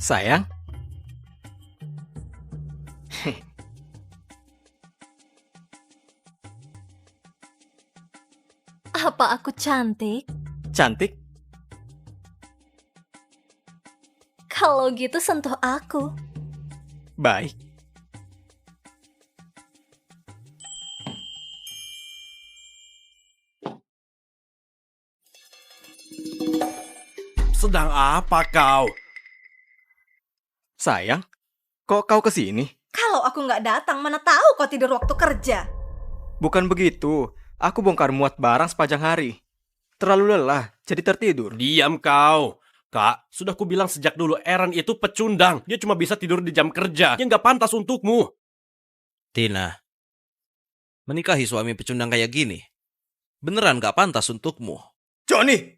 Sayang, Apa aku cantik? cantik. Kalau gitu sentuh aku. Baik. Sedang apa kau? Sayang, kok kau kesini? Kalau aku nggak datang, mana tahu kau tidur waktu kerja. Bukan begitu. Aku bongkar muat barang sepanjang hari. Terlalu lelah, jadi tertidur. Diam kau. Kak, sudah kubilang sejak dulu Aaron itu pecundang. Dia cuma bisa tidur di jam kerja. Dia nggak pantas untukmu. Tina, menikahi suami pecundang kayak gini, beneran gak pantas untukmu. Johnny,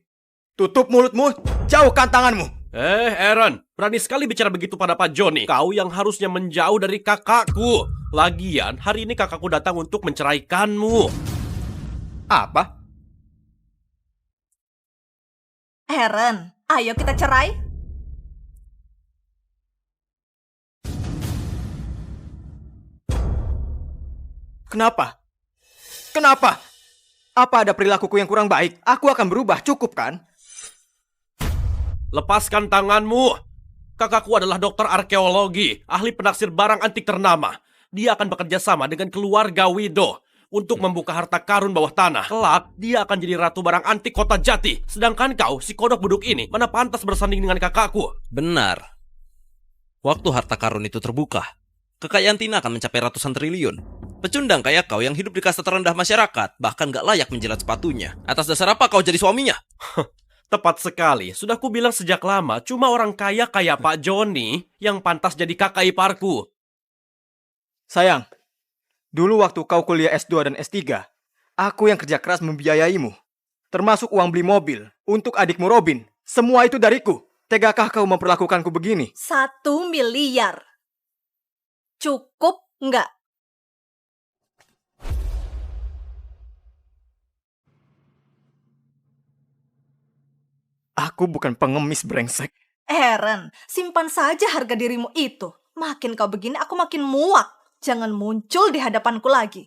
tutup mulutmu, jauhkan tanganmu. Aaron, berani sekali bicara begitu pada Pak Johnny. Kau yang harusnya menjauh dari kakakku. Lagian, hari ini kakakku datang untuk menceraikanmu. Apa? Aaron, ayo kita cerai. Kenapa? Kenapa? Apa ada perilakuku yang kurang baik? Aku akan berubah, cukup kan? Lepaskan tanganmu. Kakakku adalah dokter arkeologi, ahli penaksir barang antik ternama. Dia akan bekerja sama dengan keluarga Wido untuk membuka harta karun bawah tanah. Kelak, dia akan jadi ratu barang antik kota Jati. Sedangkan kau, si kodok buduk ini, mana pantas bersanding dengan kakakku? Benar. Waktu harta karun itu terbuka, kekayaan Tina akan mencapai ratusan triliun. Pecundang kayak kau yang hidup di kasta terendah masyarakat, bahkan gak layak menjilat sepatunya. Atas dasar apa kau jadi suaminya? Tepat sekali, sudah kubilang sejak lama, cuma orang kaya kayak Pak Johnny yang pantas jadi kakak iparku. Sayang, dulu waktu kau kuliah S2 dan S3, aku yang kerja keras membiayaimu. Termasuk uang beli mobil untuk adikmu Robin. Semua itu dariku. Tegakah kau memperlakukanku begini? 1 miliar. Cukup nggak? Aku bukan pengemis brengsek. Aaron, simpan saja harga dirimu itu. Makin kau begini, aku makin muak. Jangan muncul di hadapanku lagi.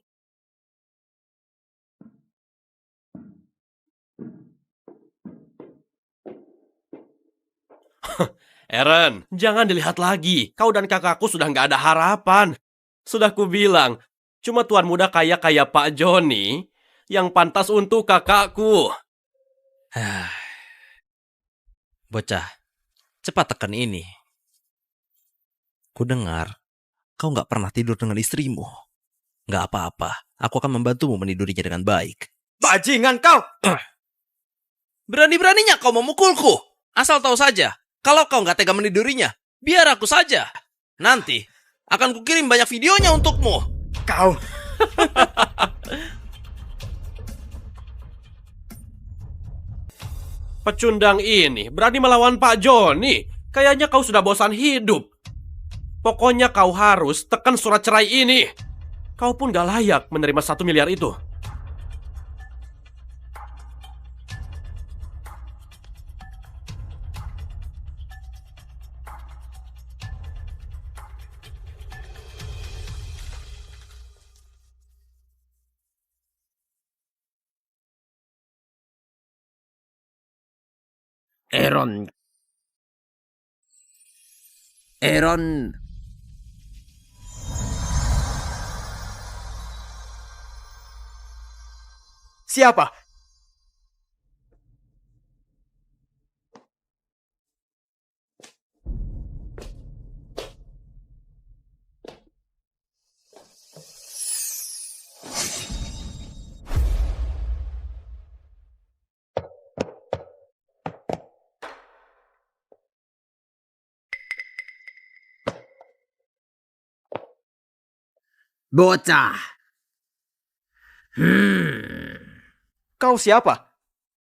Aaron, jangan dilihat lagi. Kau dan kakakku sudah nggak ada harapan. Sudah kubilang, cuma tuan muda kaya kayak Pak Johnny yang pantas untuk kakakku. Bocah, cepat tekan ini. Ku dengar, kau gak pernah tidur dengan istrimu. Gak apa-apa, aku akan membantumu menidurinya dengan baik. Bajingan kau! Berani-beraninya kau memukulku. Asal tahu saja, kalau kau gak tega menidurinya, biar aku saja. Nanti, akan kukirim banyak videonya untukmu. Kau! Pecundang ini berani melawan Pak Johnny. Kayaknya kau sudah bosan hidup. Pokoknya kau harus tekan surat cerai ini. Kau pun gak layak menerima 1 miliar itu. Aaron. Siapa? Bocah. Kau siapa?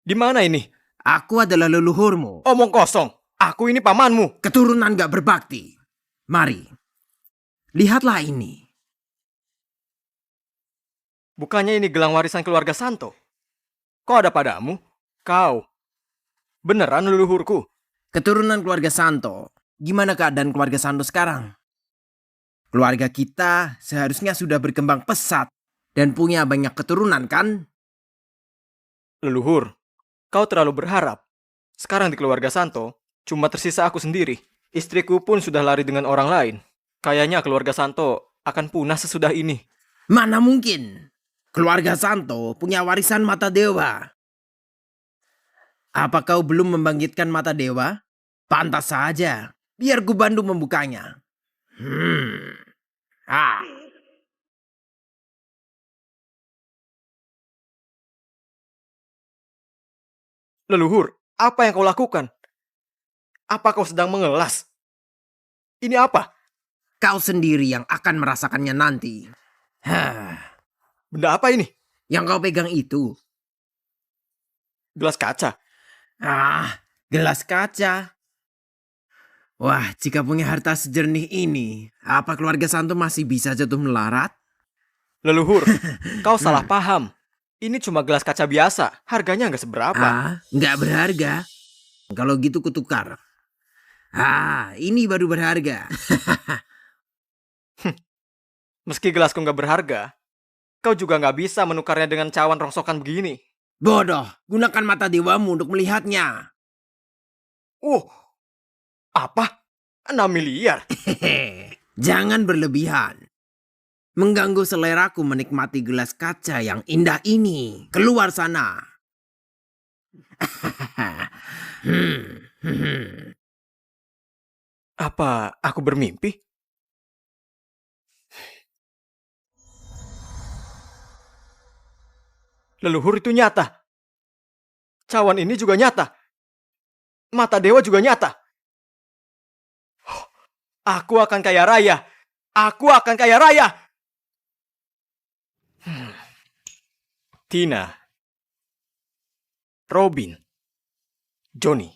Di mana ini? Aku adalah leluhurmu. Omong kosong. Aku ini pamanmu. Keturunan gak berbakti. Mari. Lihatlah ini. Bukannya ini gelang warisan keluarga Santo? Kok ada padamu? Kau. Beneran leluhurku? Keturunan keluarga Santo gimana keadaan keluarga Santo sekarang? Keluarga kita seharusnya sudah berkembang pesat dan punya banyak keturunan kan? Leluhur, kau terlalu berharap. Sekarang di keluarga Santo, cuma tersisa aku sendiri. Istriku pun sudah lari dengan orang lain. Kayaknya keluarga Santo akan punah sesudah ini. Mana mungkin? Keluarga Santo punya warisan mata dewa. Apa kau belum membangkitkan mata dewa? Pantas saja, biar ku bantu membukanya. Ah. Leluhur, apa yang kau lakukan? Apa kau sedang mengelas? Ini apa? Kau sendiri yang akan merasakannya nanti. Benda apa ini? Yang kau pegang itu. Gelas kaca. Gelas kaca. Wah, jika punya harta sejernih ini, apa keluarga Santo masih bisa jatuh melarat? Leluhur, kau salah paham. Ini cuma gelas kaca biasa. Harganya nggak seberapa. Nggak berharga. Kalau gitu kutukar. Ini baru berharga. Meski gelasku nggak berharga, kau juga nggak bisa menukarnya dengan cawan rongsokan begini. Bodoh, gunakan mata dewamu untuk melihatnya. Apa? 6 miliar? Jangan berlebihan. Mengganggu seleraku menikmati gelas kaca yang indah ini. Keluar sana. Apa aku bermimpi? Leluhur itu nyata. Cawan ini juga nyata. Mata dewa juga nyata. Aku akan kaya raya. Aku akan kaya raya. Tina, Robin, Johnny,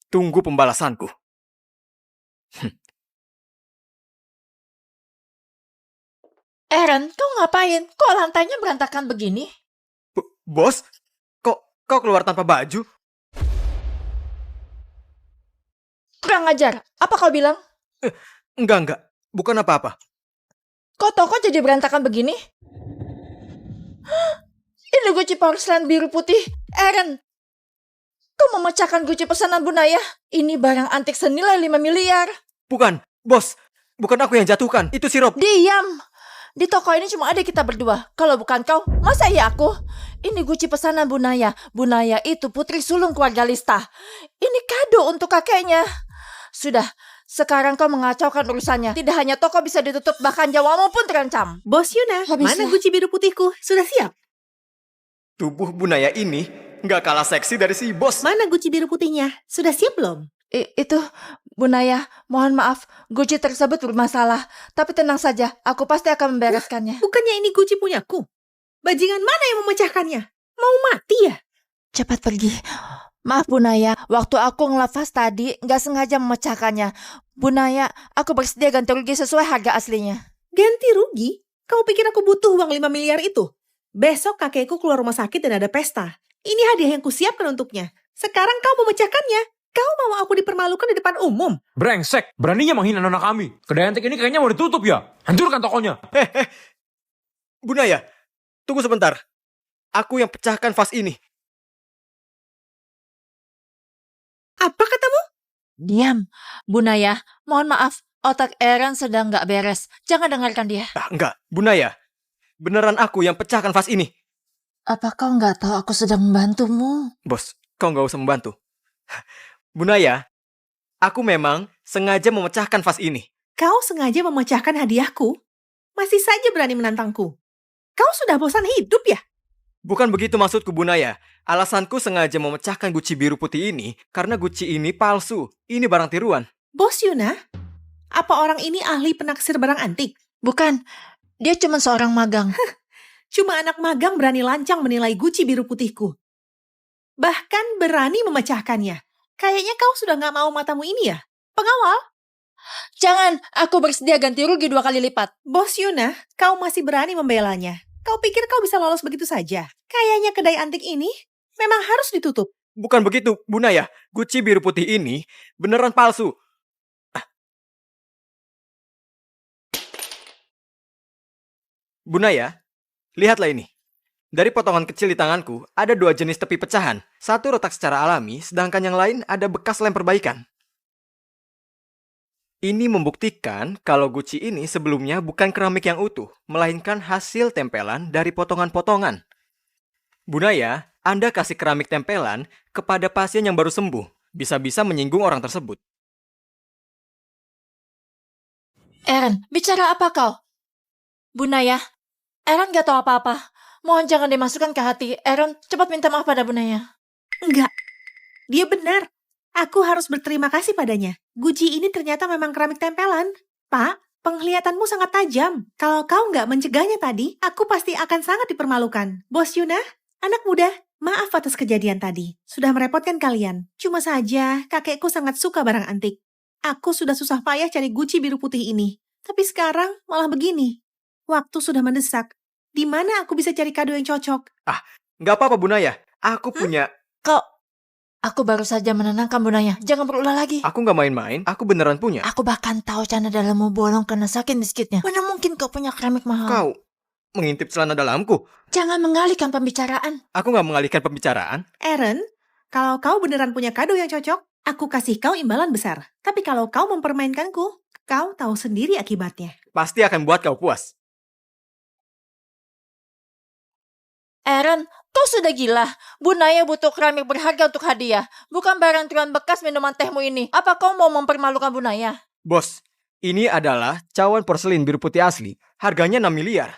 tunggu pembalasanku. Aaron, kau ngapain? Kok lantainya berantakan begini? Bos, kau keluar tanpa baju? Kurang ajar. Apa kau bilang? Enggak. Bukan apa-apa. Kok toko jadi berantakan begini? Ini guci porselen biru putih. Aaron, kau memecahkan guci pesanan Bunaya? Ini barang antik senilai 5 miliar. Bukan, bos. Bukan aku yang jatuhkan. Itu si Rob. Diam. Di toko ini cuma ada kita berdua. Kalau bukan kau, masa iya aku? Ini guci pesanan Bunaya. Bunaya itu putri sulung keluarga Lista. Ini kado untuk kakeknya. Sudah, sekarang kau mengacaukan urusannya. Tidak hanya toko bisa ditutup, bahkan nyawamu pun terancam. Bos Yuna, mana guci biru putihku? Sudah siap? Tubuh Bunaya ini nggak kalah seksi dari si bos. Mana guci biru putihnya? Sudah siap belum? Itu, Bunaya, mohon maaf, guci tersebut bermasalah. Tapi tenang saja, aku pasti akan membereskannya. Bukannya ini guci punyaku? Bajingan mana yang memecahkannya? Mau mati ya? Cepat pergi. Maaf Bunaya, waktu aku ngelafaz tadi nggak sengaja memecahkannya. Bunaya, aku bersedia ganti rugi sesuai harga aslinya. Ganti rugi? Kau pikir aku butuh uang 5 miliar itu? Besok kakekku keluar rumah sakit dan ada pesta. Ini hadiah yang kusiapkan untuknya. Sekarang kau memecahkannya. Kau mau aku dipermalukan di depan umum? Brengsek, beraninya menghina nona kami. Kedai antik ini kayaknya mau ditutup ya. Hancurkan tokonya. Bunaya, tunggu sebentar. Aku yang pecahkan vas ini. Apa katamu? Diam, Bunaya, mohon maaf, otak Aaron sedang nggak beres. Jangan dengarkan dia. Enggak, Bunaya. Beneran aku yang pecahkan vas ini. Apa kau nggak tahu aku sedang membantumu? Bos, kau nggak usah membantu. Bunaya, aku memang sengaja memecahkan vas ini. Kau sengaja memecahkan hadiahku? Masih saja berani menantangku. Kau sudah bosan hidup ya? Bukan begitu maksudku, Bunaya. Alasanku sengaja memecahkan guci biru putih ini karena guci ini palsu. Ini barang tiruan. Bos Yuna, apa orang ini ahli penaksir barang antik? Bukan, dia cuma seorang magang. Cuma anak magang berani lancang menilai guci biru putihku. Bahkan berani memecahkannya. Kayaknya kau sudah gak mau matamu ini ya? Pengawal? Jangan, aku bersedia ganti rugi 2 kali lipat. Bos Yuna, kau masih berani membelanya. Kau pikir kau bisa lolos begitu saja? Kayaknya kedai antik ini memang harus ditutup. Bukan begitu, Bu Naya. Gucci biru putih ini beneran palsu. Bu Naya, lihatlah ini. Dari potongan kecil di tanganku, ada 2 jenis tepi pecahan. Satu retak secara alami, sedangkan yang lain ada bekas lem perbaikan. Ini membuktikan kalau Gucci ini sebelumnya bukan keramik yang utuh, melainkan hasil tempelan dari potongan-potongan. Bu Naya, Anda kasih keramik tempelan kepada pasien yang baru sembuh. Bisa-bisa menyinggung orang tersebut. Aaron, bicara apa kau? Bunaya, Aaron gak tahu apa-apa. Mohon jangan dimasukkan ke hati. Aaron, cepat minta maaf pada Bunaya. Enggak, dia benar. Aku harus berterima kasih padanya. Gucci ini ternyata memang keramik tempelan. Pak, penglihatanmu sangat tajam. Kalau kau nggak mencegahnya tadi, aku pasti akan sangat dipermalukan. Bos Yuna, anak muda, maaf atas kejadian tadi. Sudah merepotkan kalian. Cuma saja, kakekku sangat suka barang antik. Aku sudah susah payah cari Gucci biru putih ini. Tapi sekarang malah begini. Waktu sudah mendesak. Di mana aku bisa cari kado yang cocok? Nggak apa-apa, Bu Naya. Aku punya... Aku baru saja menenangkan Bunaya. Jangan berulah lagi. Aku nggak main-main. Aku beneran punya. Aku bahkan tahu cana dalammu bolong karena sakit miskitnya. Mana mungkin kau punya keramik mahal? Kau mengintip celana dalamku. Jangan mengalihkan pembicaraan. Aku nggak mengalihkan pembicaraan. Aaron, kalau kau beneran punya kado yang cocok, aku kasih kau imbalan besar. Tapi kalau kau mempermainkanku, kau tahu sendiri akibatnya. Pasti akan buat kau puas. Aaron, kau sudah gila. Bunaya butuh keramik berharga untuk hadiah. Bukan barang tuan bekas minuman tehmu ini. Apa kau mau mempermalukan Bunaya? Bos, ini adalah cawan porselin biru putih asli. Harganya 6 miliar.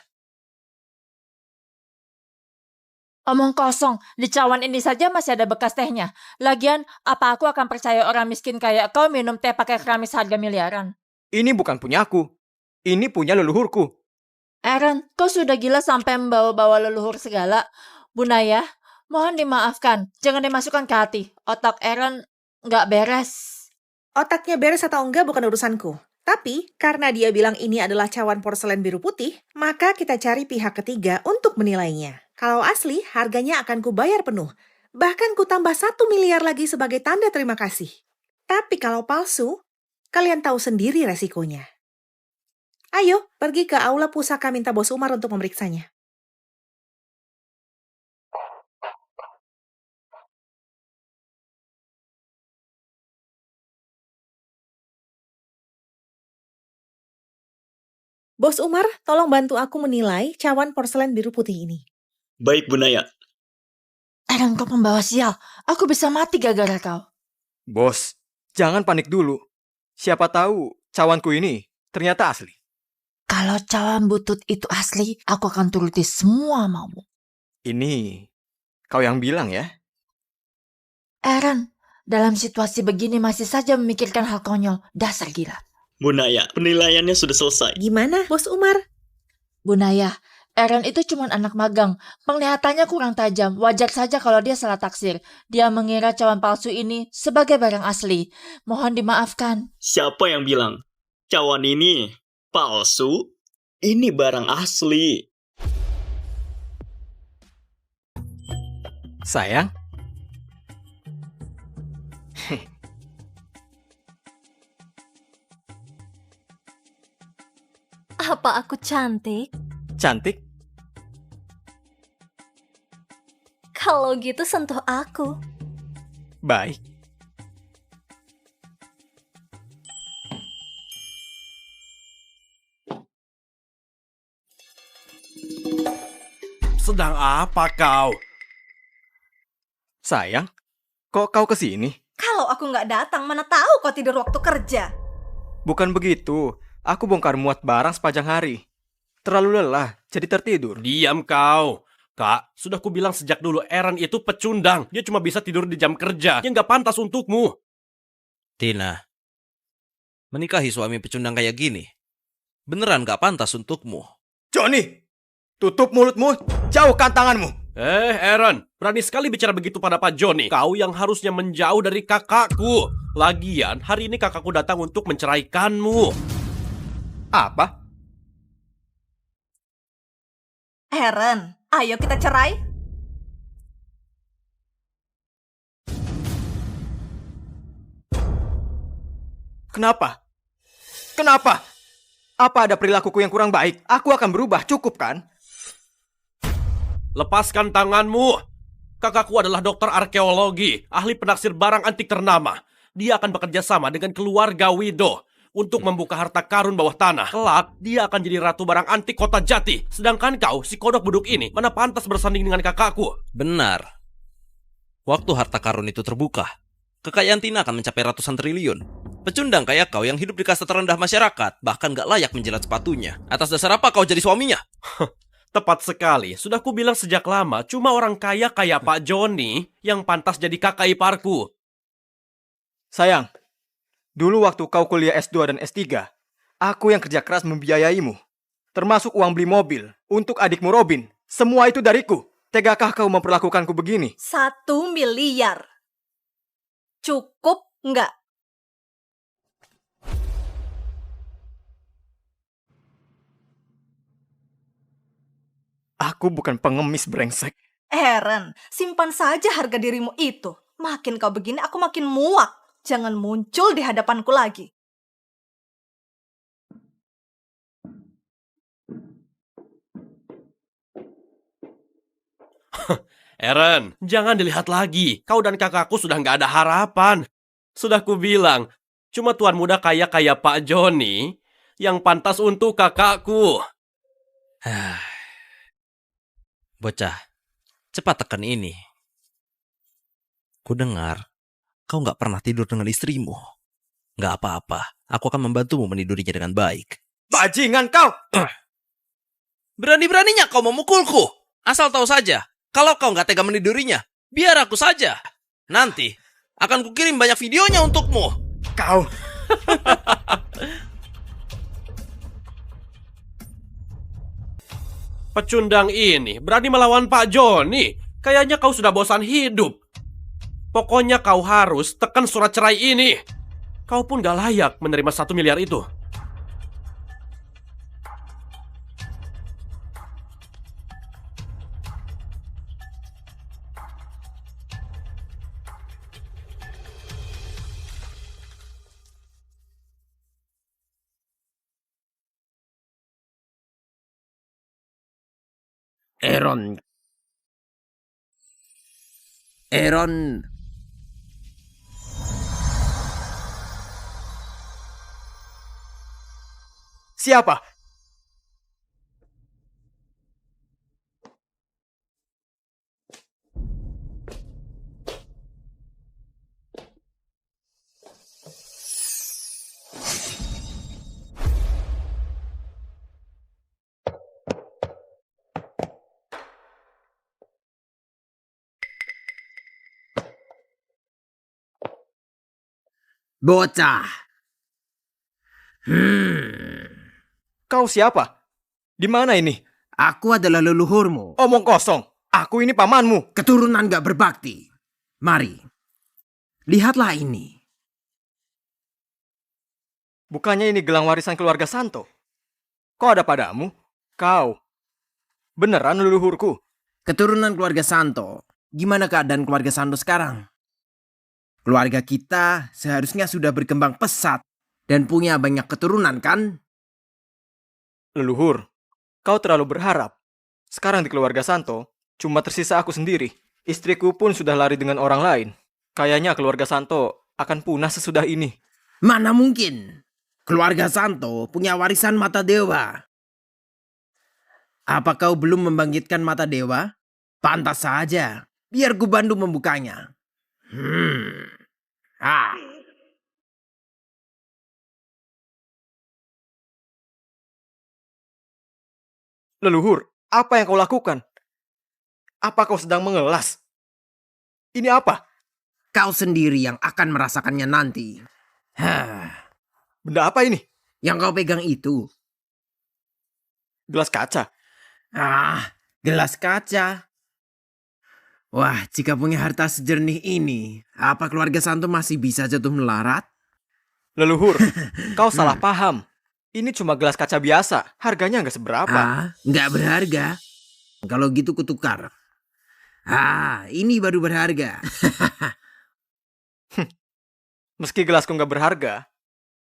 Omong kosong. Di cawan ini saja masih ada bekas tehnya. Lagian, apa aku akan percaya orang miskin kayak kau minum teh pakai keramik seharga miliaran? Ini bukan punyaku. Ini punya leluhurku. Aaron, kau sudah gila sampai membawa-bawa leluhur segala. Bunaya, mohon dimaafkan. Jangan dimasukkan ke hati. Otak Aaron nggak beres. Otaknya beres atau enggak bukan urusanku. Tapi, karena dia bilang ini adalah cawan porselen biru putih, maka kita cari pihak ketiga untuk menilainya. Kalau asli, harganya akan kubayar penuh. Bahkan ku tambah 1 miliar lagi sebagai tanda terima kasih. Tapi kalau palsu, kalian tahu sendiri resikonya. Ayo, pergi ke aula pusaka minta Bos Umar untuk memeriksanya. Bos Umar, tolong bantu aku menilai cawan porselen biru putih ini. Baik, Bu Naya. Aaron, kau pembawa sial. Aku bisa mati gara-gara kau. Bos, jangan panik dulu. Siapa tahu cawanku ini ternyata asli. Kalau cawan butut itu asli, aku akan turuti semua maumu. Ini kau yang bilang ya? Aaron, dalam situasi begini masih saja memikirkan hal konyol. Dasar gila. Bu Naya, penilaiannya sudah selesai. Gimana, Bos Umar? Bunaya, Aaron itu cuma anak magang. Penglihatannya kurang tajam. Wajar saja kalau dia salah taksir. Dia mengira cawan palsu ini sebagai barang asli. Mohon dimaafkan. Siapa yang bilang? Cawan ini palsu? Ini barang asli. Sayang? Apa aku cantik? Cantik? Kalau gitu sentuh aku. Baik. Sedang apa kau? Sayang, kok kau kesini? Kalau aku nggak datang, mana tahu kau tidur waktu kerja. Bukan begitu. Aku bongkar muat barang sepanjang hari. Terlalu lelah, jadi tertidur. Diam kau. Kak, sudah kubilang sejak dulu Aaron itu pecundang. Dia cuma bisa tidur di jam kerja. Dia nggak pantas untukmu. Tina, menikahi suami pecundang kayak gini, beneran gak pantas untukmu. Johnny, tutup mulutmu, jauhkan tanganmu. Aaron, berani sekali bicara begitu pada Pak Johnny. Kau yang harusnya menjauh dari kakakku. Lagian, hari ini kakakku datang untuk menceraikanmu. Apa? Aaron, ayo kita cerai. Kenapa? Kenapa? Apa ada perilakuku yang kurang baik? Aku akan berubah, cukup kan? Lepaskan tanganmu. Kakakku adalah dokter arkeologi, ahli penaksir barang antik ternama. Dia akan bekerja sama dengan keluarga Wido untuk membuka harta karun bawah tanah. Kelak, dia akan jadi ratu barang antik kota Jati. Sedangkan kau, si kodok beduk ini, mana pantas bersanding dengan kakakku? Benar. Waktu harta karun itu terbuka, kekayaan Tina akan mencapai ratusan triliun. Pecundang kayak kau yang hidup di kasta terendah masyarakat, bahkan gak layak menjilat sepatunya. Atas dasar apa kau jadi suaminya? Tepat sekali, sudah kubilang sejak lama, cuma orang kaya kayak Pak Joni yang pantas jadi kakak iparku. Sayang, dulu waktu kau kuliah S2 dan S3, aku yang kerja keras membiayaimu. Termasuk uang beli mobil untuk adikmu Robin. Semua itu dariku. Tegakah kau memperlakukanku begini? 1 miliar. Cukup nggak? Aku bukan pengemis brengsek. Eren, simpan saja harga dirimu itu. Makin kau begini, aku makin muak. Jangan muncul di hadapanku lagi. Eren, jangan dilihat lagi. Kau dan kakakku sudah nggak ada harapan. Sudah kubilang, cuma tuan muda kaya kayak Pak Joni yang pantas untuk kakakku. Bocah, cepat tekan ini. Ku dengar, kau gak pernah tidur dengan istrimu. Gak apa-apa, aku akan membantumu menidurinya dengan baik. Bajingan kau! Berani-beraninya kau memukulku. Asal tahu saja, kalau kau gak tega menidurinya, biar aku saja. Nanti, akan kukirim banyak videonya untukmu. Kau! Pecundang ini berani melawan Pak Joni. Kayaknya kau sudah bosan hidup. Pokoknya kau harus tekan surat cerai ini. Kau pun gak layak menerima 1 miliar itu. Aaron. Siapa? Bocah. Kau siapa? Di mana ini? Aku adalah leluhurmu. Omong kosong. Aku ini pamanmu. Keturunan gak berbakti. Mari. Lihatlah ini. Bukannya ini gelang warisan keluarga Santo? Kok ada padamu? Kau. Beneran leluhurku? Keturunan keluarga Santo. Gimana keadaan keluarga Santo sekarang? Keluarga kita seharusnya sudah berkembang pesat dan punya banyak keturunan, kan? Leluhur, kau terlalu berharap. Sekarang di keluarga Santo, cuma tersisa aku sendiri. Istriku pun sudah lari dengan orang lain. Kayaknya keluarga Santo akan punah sesudah ini. Mana mungkin? Keluarga Santo punya warisan mata dewa. Apa kau belum membangkitkan mata dewa? Pantas saja. Biar ku bantu membukanya. Leluhur, apa yang kau lakukan? Apa kau sedang mengelas? Ini apa? Kau sendiri yang akan merasakannya nanti. Benda apa ini? Yang kau pegang itu. Gelas kaca. Gelas kaca. Wah, jika punya harta sejernih ini, apa keluarga Santo masih bisa jatuh melarat? Leluhur, kau salah paham. Ini cuma gelas kaca biasa. Harganya nggak seberapa. Nggak berharga. Kalau gitu kutukar. Ini baru berharga. Meski gelasku nggak berharga,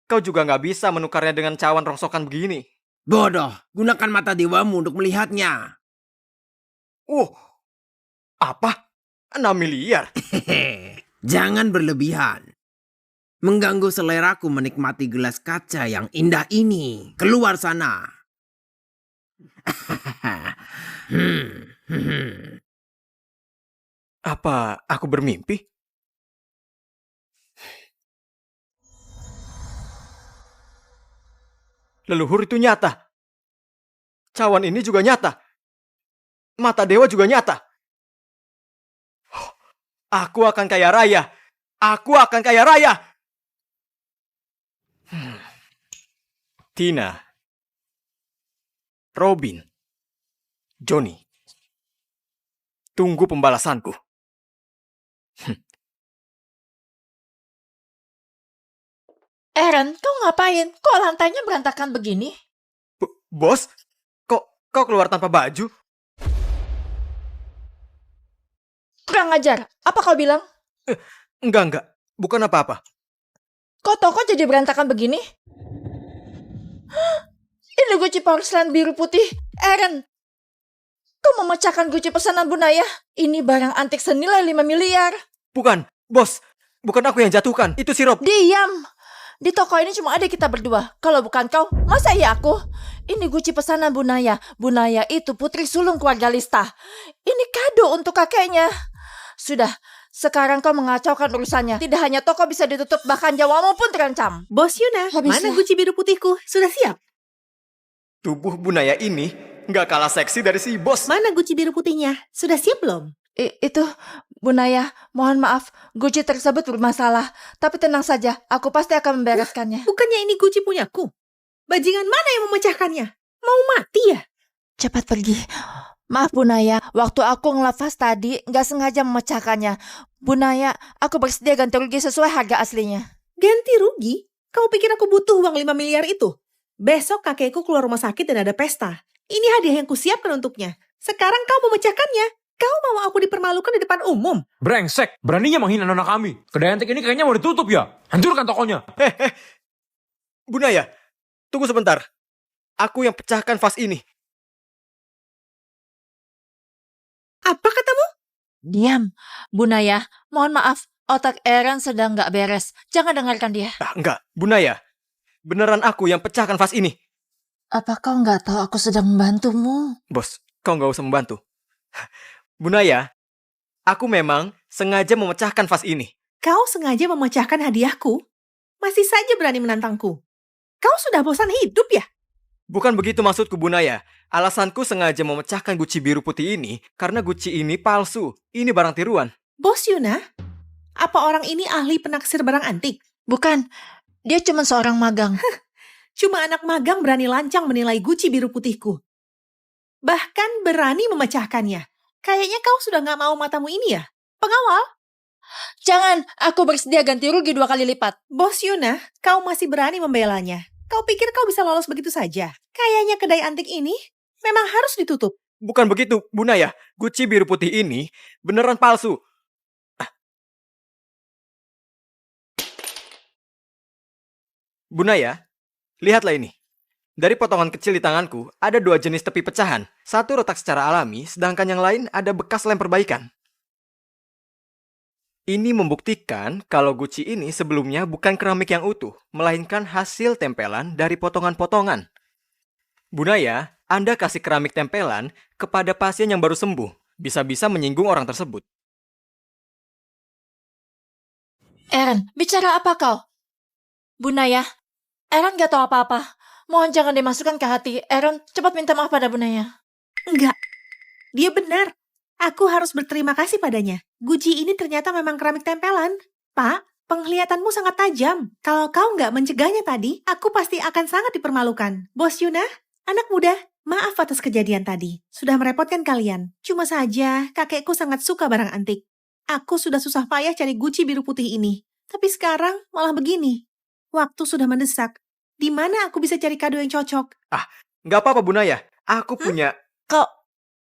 kau juga nggak bisa menukarnya dengan cawan rongsokan begini. Bodoh, gunakan mata dewamu untuk melihatnya. Apa? 6 miliar? Jangan berlebihan. Mengganggu seleraku menikmati gelas kaca yang indah ini. Keluar sana. Apa aku bermimpi? Leluhur itu nyata. Cawan ini juga nyata. Mata dewa juga nyata. Aku akan kaya raya. Aku akan kaya raya. Tina, Robin, Johnny, tunggu pembalasanku. Aaron, kau ngapain? Kok lantainya berantakan begini? Bos, kau keluar tanpa baju? Kurang ajar. Apa kau bilang? Enggak. Bukan apa-apa. Kok toko jadi berantakan begini? Ini guci porselen biru putih. Aaron, kau memecahkan guci pesanan Bunaya? Ini barang antik senilai 5 miliar. Bukan, bos. Bukan aku yang jatuhkan. Itu si Rob. Diam. Di toko ini cuma ada kita berdua. Kalau bukan kau, masa iya aku? Ini guci pesanan Bunaya. Bunaya itu putri sulung keluarga Lista. Ini kado untuk kakeknya. Sudah, sekarang kau mengacaukan urusannya. Tidak hanya toko bisa ditutup, bahkan nyawamu pun terancam. Bos Yuna, Habislah. mana guci biru putihku? Sudah siap? Tubuh Bunaya ini nggak kalah seksi dari si bos. Mana guci biru putihnya? Sudah siap belum? Itu, Bunaya, mohon maaf. Guci tersebut bermasalah. Tapi tenang saja, aku pasti akan membereskannya. Bukannya ini guci punyaku? Bajingan mana yang memecahkannya? Mau mati ya? Cepat pergi. Maaf Bunaya, waktu aku ngelafaz tadi nggak sengaja memecahkannya. Bunaya, aku bersedia ganti rugi sesuai harga aslinya. Ganti rugi? Kau pikir aku butuh uang 5 miliar itu? Besok kakekku keluar rumah sakit dan ada pesta. Ini hadiah yang kusiapkan untuknya. Sekarang kau memecahkannya. Kau mau aku dipermalukan di depan umum? Brengsek, beraninya menghina nona kami. Kedai antik ini kayaknya mau ditutup ya. Hancurkan tokonya. Bunaya, tunggu sebentar. Aku yang pecahkan vas ini. Apa katamu? Diam, Bunaya. Mohon maaf, otak Aaron sedang nggak beres. Jangan dengarkan dia. Enggak, Bunaya. Beneran aku yang pecahkan vas ini. Apa kau nggak tahu aku sedang membantumu? Bos, kau nggak usah membantu. Bunaya, aku memang sengaja memecahkan vas ini. Kau sengaja memecahkan hadiahku? Masih saja berani menantangku. Kau sudah bosan hidup ya? Bukan begitu maksudku, Bunaya. Alasanku sengaja memecahkan guci biru putih ini karena guci ini palsu. Ini barang tiruan. Bos Yuna, apa orang ini ahli penaksir barang antik? Bukan, dia cuma seorang magang. Cuma anak magang berani lancang menilai guci biru putihku. Bahkan berani memecahkannya. Kayaknya kau sudah gak mau matamu ini ya? Pengawal? Jangan, aku bersedia ganti rugi 2 kali lipat. Bos Yuna, kau masih berani membelanya. Kau pikir kau bisa lolos begitu saja? Kayaknya kedai antik ini memang harus ditutup. Bukan begitu, Bunaya. Guci biru putih ini beneran palsu. Bunaya, lihatlah ini. Dari potongan kecil di tanganku, ada 2 jenis tepi pecahan. Satu retak secara alami, sedangkan yang lain ada bekas lem perbaikan. Ini membuktikan kalau guci ini sebelumnya bukan keramik yang utuh, melainkan hasil tempelan dari potongan-potongan. Bunaya, Anda kasih keramik tempelan kepada pasien yang baru sembuh. Bisa-bisa menyinggung orang tersebut. Aaron, bicara apa kau? Bunaya, Aaron gak tahu apa-apa. Mohon jangan dimasukkan ke hati. Aaron, cepat minta maaf pada Bunaya. Enggak, dia benar. Aku harus berterima kasih padanya. Guci ini ternyata memang keramik tempelan. Pak, penglihatanmu sangat tajam. Kalau kau nggak mencegahnya tadi, aku pasti akan sangat dipermalukan. Bos Yuna, anak muda, maaf atas kejadian tadi. Sudah merepotkan kalian. Cuma saja, kakekku sangat suka barang antik. Aku sudah susah payah cari guci biru putih ini. Tapi sekarang malah begini. Waktu sudah mendesak. Di mana aku bisa cari kado yang cocok? Nggak apa-apa, Bunaya. Aku punya...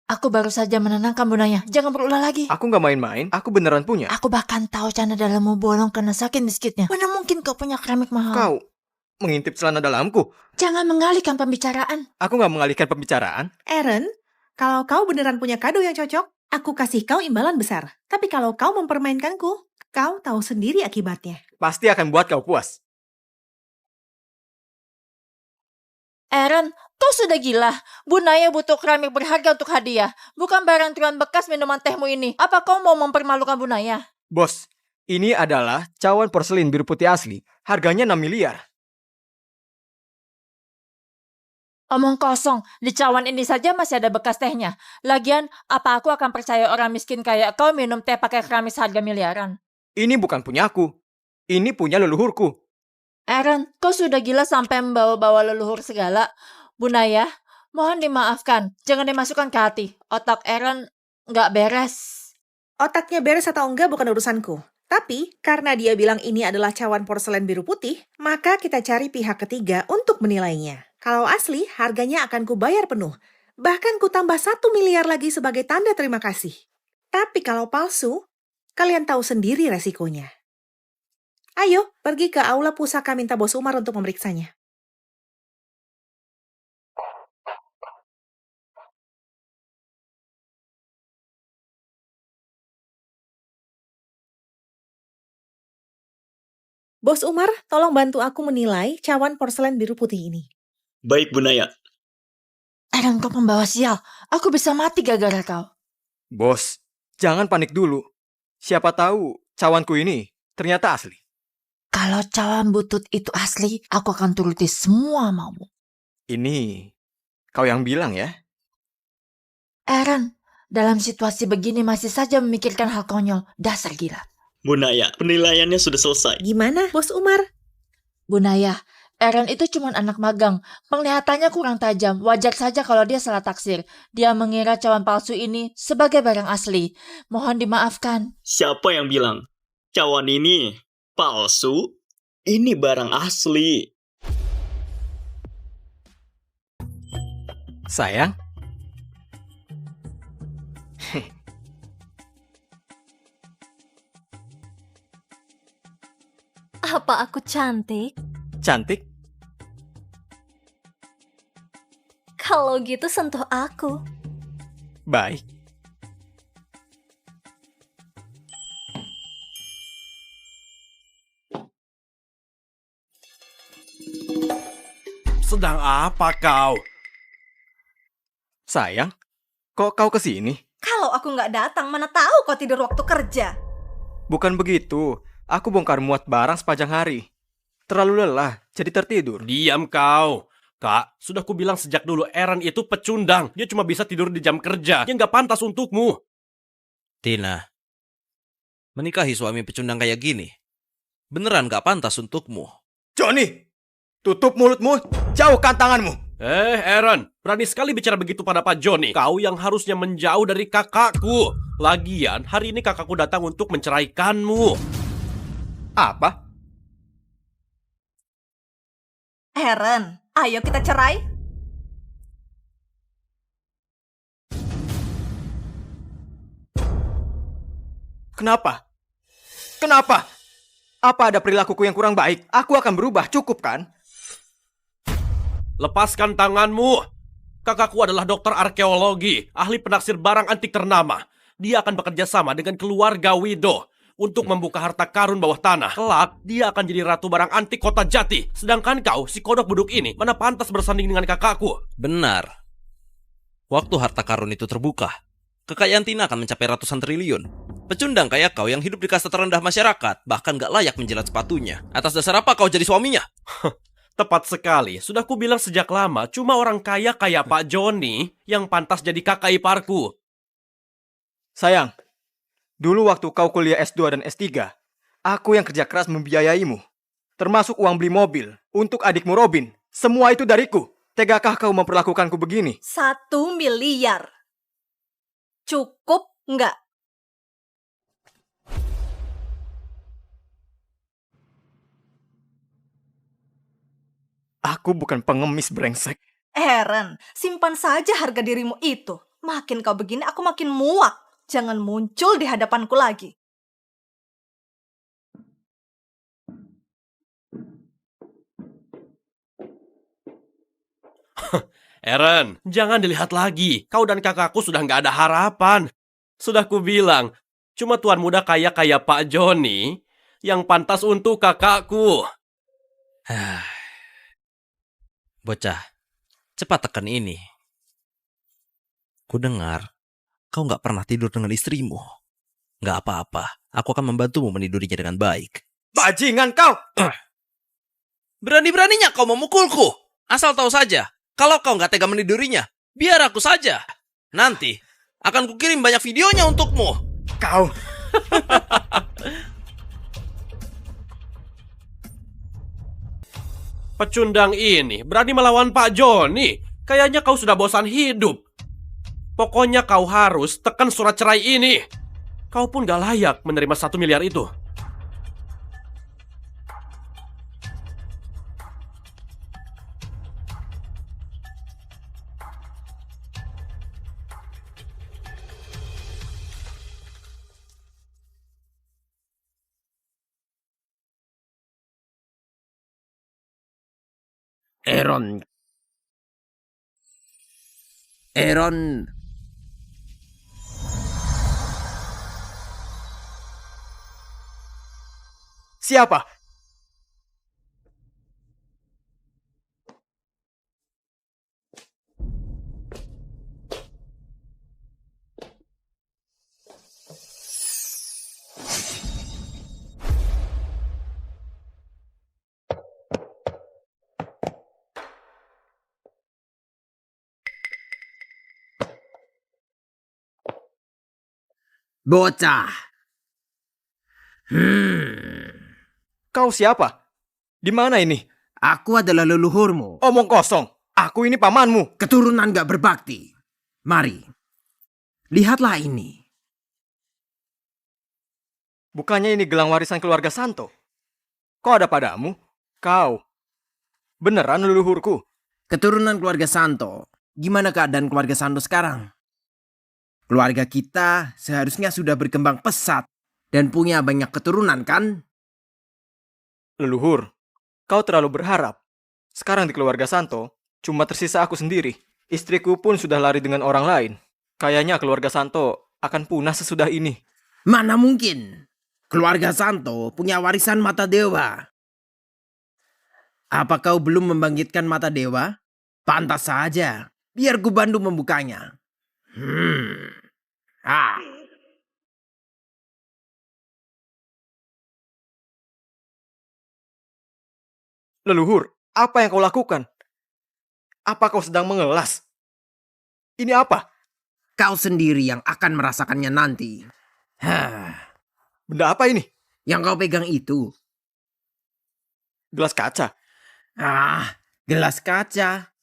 Aku baru saja menenangkan Bunaya. Jangan berulah lagi. Aku nggak main-main. Aku beneran punya. Aku bahkan tahu cara dalammu bolong karena saking biskitnya. Mana mungkin kau punya keramik mahal? Kau mengintip celana dalamku. Jangan mengalihkan pembicaraan. Aku nggak mengalihkan pembicaraan. Aaron, kalau kau beneran punya kado yang cocok, aku kasih kau imbalan besar. Tapi kalau kau mempermainkanku, kau tahu sendiri akibatnya. Pasti akan buat kau puas. Aaron, kau sudah gila. Bu Naya butuh keramik berharga untuk hadiah. Bukan barang tuan bekas minuman tehmu ini. Apa kau mau mempermalukan Bu Naya? Bos, ini adalah cawan porselin biru putih asli. Harganya 6 miliar. Omong kosong, di cawan ini saja masih ada bekas tehnya. Lagian, apa aku akan percaya orang miskin kayak kau minum teh pakai keramik harga miliaran? Ini bukan punyaku. Ini punya leluhurku. Aaron, kau sudah gila sampai membawa-bawa leluhur segala. Bu Naya, mohon dimaafkan. Jangan dimasukkan ke hati. Otak Aaron nggak beres. Otaknya beres atau enggak bukan urusanku. Tapi, karena dia bilang ini adalah cawan porselen biru putih, maka kita cari pihak ketiga untuk menilainya. Kalau asli, harganya akan kubayar penuh. Bahkan kutambah 1 miliar lagi sebagai tanda terima kasih. Tapi kalau palsu, kalian tahu sendiri resikonya. Ayo, pergi ke aula pusaka minta Bos Umar untuk memeriksanya. Bos Umar, tolong bantu aku menilai cawan porselen biru putih ini. Baik, Bu Naya. Aaron, kau pembawa sial. Aku bisa mati gara-gara kau. Bos, jangan panik dulu. Siapa tahu cawanku ini ternyata asli. Kalau cawan butut itu asli, aku akan turuti semua maumu. Ini kau yang bilang ya? Aaron, dalam situasi begini masih saja memikirkan hal konyol. Dasar gila. Bu Naya, penilaiannya sudah selesai. Gimana, Bos Umar? Bu Naya, Aaron itu cuma anak magang. Penglihatannya kurang tajam. Wajar saja kalau dia salah taksir. Dia mengira cawan palsu ini sebagai barang asli. Mohon dimaafkan. Siapa yang bilang? Cawan ini palsu? Ini barang asli. Sayang? Apa aku cantik? Cantik? Kalau gitu sentuh aku. Baik. Sedang apa kau? Sayang, kok kau kesini? Kalau aku nggak datang, mana tahu kau tidur waktu kerja. Bukan begitu. Aku bongkar muat barang sepanjang hari. Terlalu lelah, jadi tertidur. Diam kau. Kak, sudah kubilang sejak dulu Aaron itu pecundang. Dia cuma bisa tidur di jam kerja. Dia nggak pantas untukmu. Tina, menikahi suami pecundang kayak gini, beneran gak pantas untukmu. Johnny, tutup mulutmu, jauhkan tanganmu. Aaron, berani sekali bicara begitu pada Pak Johnny. Kau yang harusnya menjauh dari kakakku. Lagian, hari ini kakakku datang untuk menceraikanmu. Apa? Aaron, ayo kita cerai. Kenapa? Kenapa? Apa ada perilakuku yang kurang baik? Aku akan berubah, cukup kan? Lepaskan tanganmu. Kakakku adalah dokter arkeologi, ahli penaksir barang antik ternama. Dia akan bekerja sama dengan keluarga Wido untuk membuka harta karun bawah tanah. Kelak, dia akan jadi ratu barang antik kota Jati. Sedangkan kau, si kodok buduk ini, mana pantas bersanding dengan kakakku? Benar. Waktu harta karun itu terbuka, kekayaan Tina akan mencapai ratusan triliun. Pecundang kayak kau yang hidup di kasta terendah masyarakat, bahkan gak layak menjilat sepatunya. Atas dasar apa kau jadi suaminya? Tepat sekali, sudah kubilang sejak lama, cuma orang kaya kayak Pak Johnny yang pantas jadi kakak iparku. Sayang, dulu waktu kau kuliah S2 dan S3, aku yang kerja keras membiayaimu. Termasuk uang beli mobil untuk adikmu Robin. Semua itu dariku. Tegakah kau memperlakukanku begini? 1 miliar. Cukup nggak? Aku bukan pengemis brengsek. Aaron, simpan saja harga dirimu itu. Makin kau begini, aku makin muak. Jangan muncul di hadapanku lagi. Eren, jangan dilihat lagi. Kau dan kakakku sudah nggak ada harapan. Sudah kubilang, cuma tuan muda kaya kayak Pak Joni yang pantas untuk kakakku. Bocah, cepat tekan ini. Ku dengar kau nggak pernah tidur dengan istrimu. Nggak apa-apa, aku akan membantumu menidurinya dengan baik. Bajingan kau! Berani-beraninya kau memukulku. Asal tahu saja, kalau kau nggak tega menidurinya, biar aku saja. Nanti akan kukirim banyak videonya untukmu. Kau! Pecundang ini berani melawan Pak Joni. Kayaknya kau sudah bosan hidup. Pokoknya kau harus tekan surat cerai ini. Kau pun gak layak menerima 1 miliar itu. Aaron. Siapa? Bocah. Kau siapa? Di mana ini? Aku adalah leluhurmu. Omong kosong. Aku ini pamanmu. Keturunan gak berbakti. Mari. Lihatlah ini. Bukannya ini gelang warisan keluarga Santo? Kok ada padamu? Kau. Beneran leluhurku? Keturunan keluarga Santo. Gimana keadaan keluarga Santo sekarang? Keluarga kita seharusnya sudah berkembang pesat dan punya banyak keturunan, kan? Leluhur, kau terlalu berharap. Sekarang di keluarga Santo, cuma tersisa aku sendiri. Istriku pun sudah lari dengan orang lain. Kayaknya keluarga Santo akan punah sesudah ini. Mana mungkin? Keluarga Santo punya warisan mata dewa. Apa kau belum membangkitkan mata dewa? Pantas saja. Biar ku bantu membukanya. Leluhur, apa yang kau lakukan? Apa kau sedang mengelas? Ini apa? Kau sendiri yang akan merasakannya nanti. Benda apa ini? Yang kau pegang itu. Gelas kaca. Gelas kaca.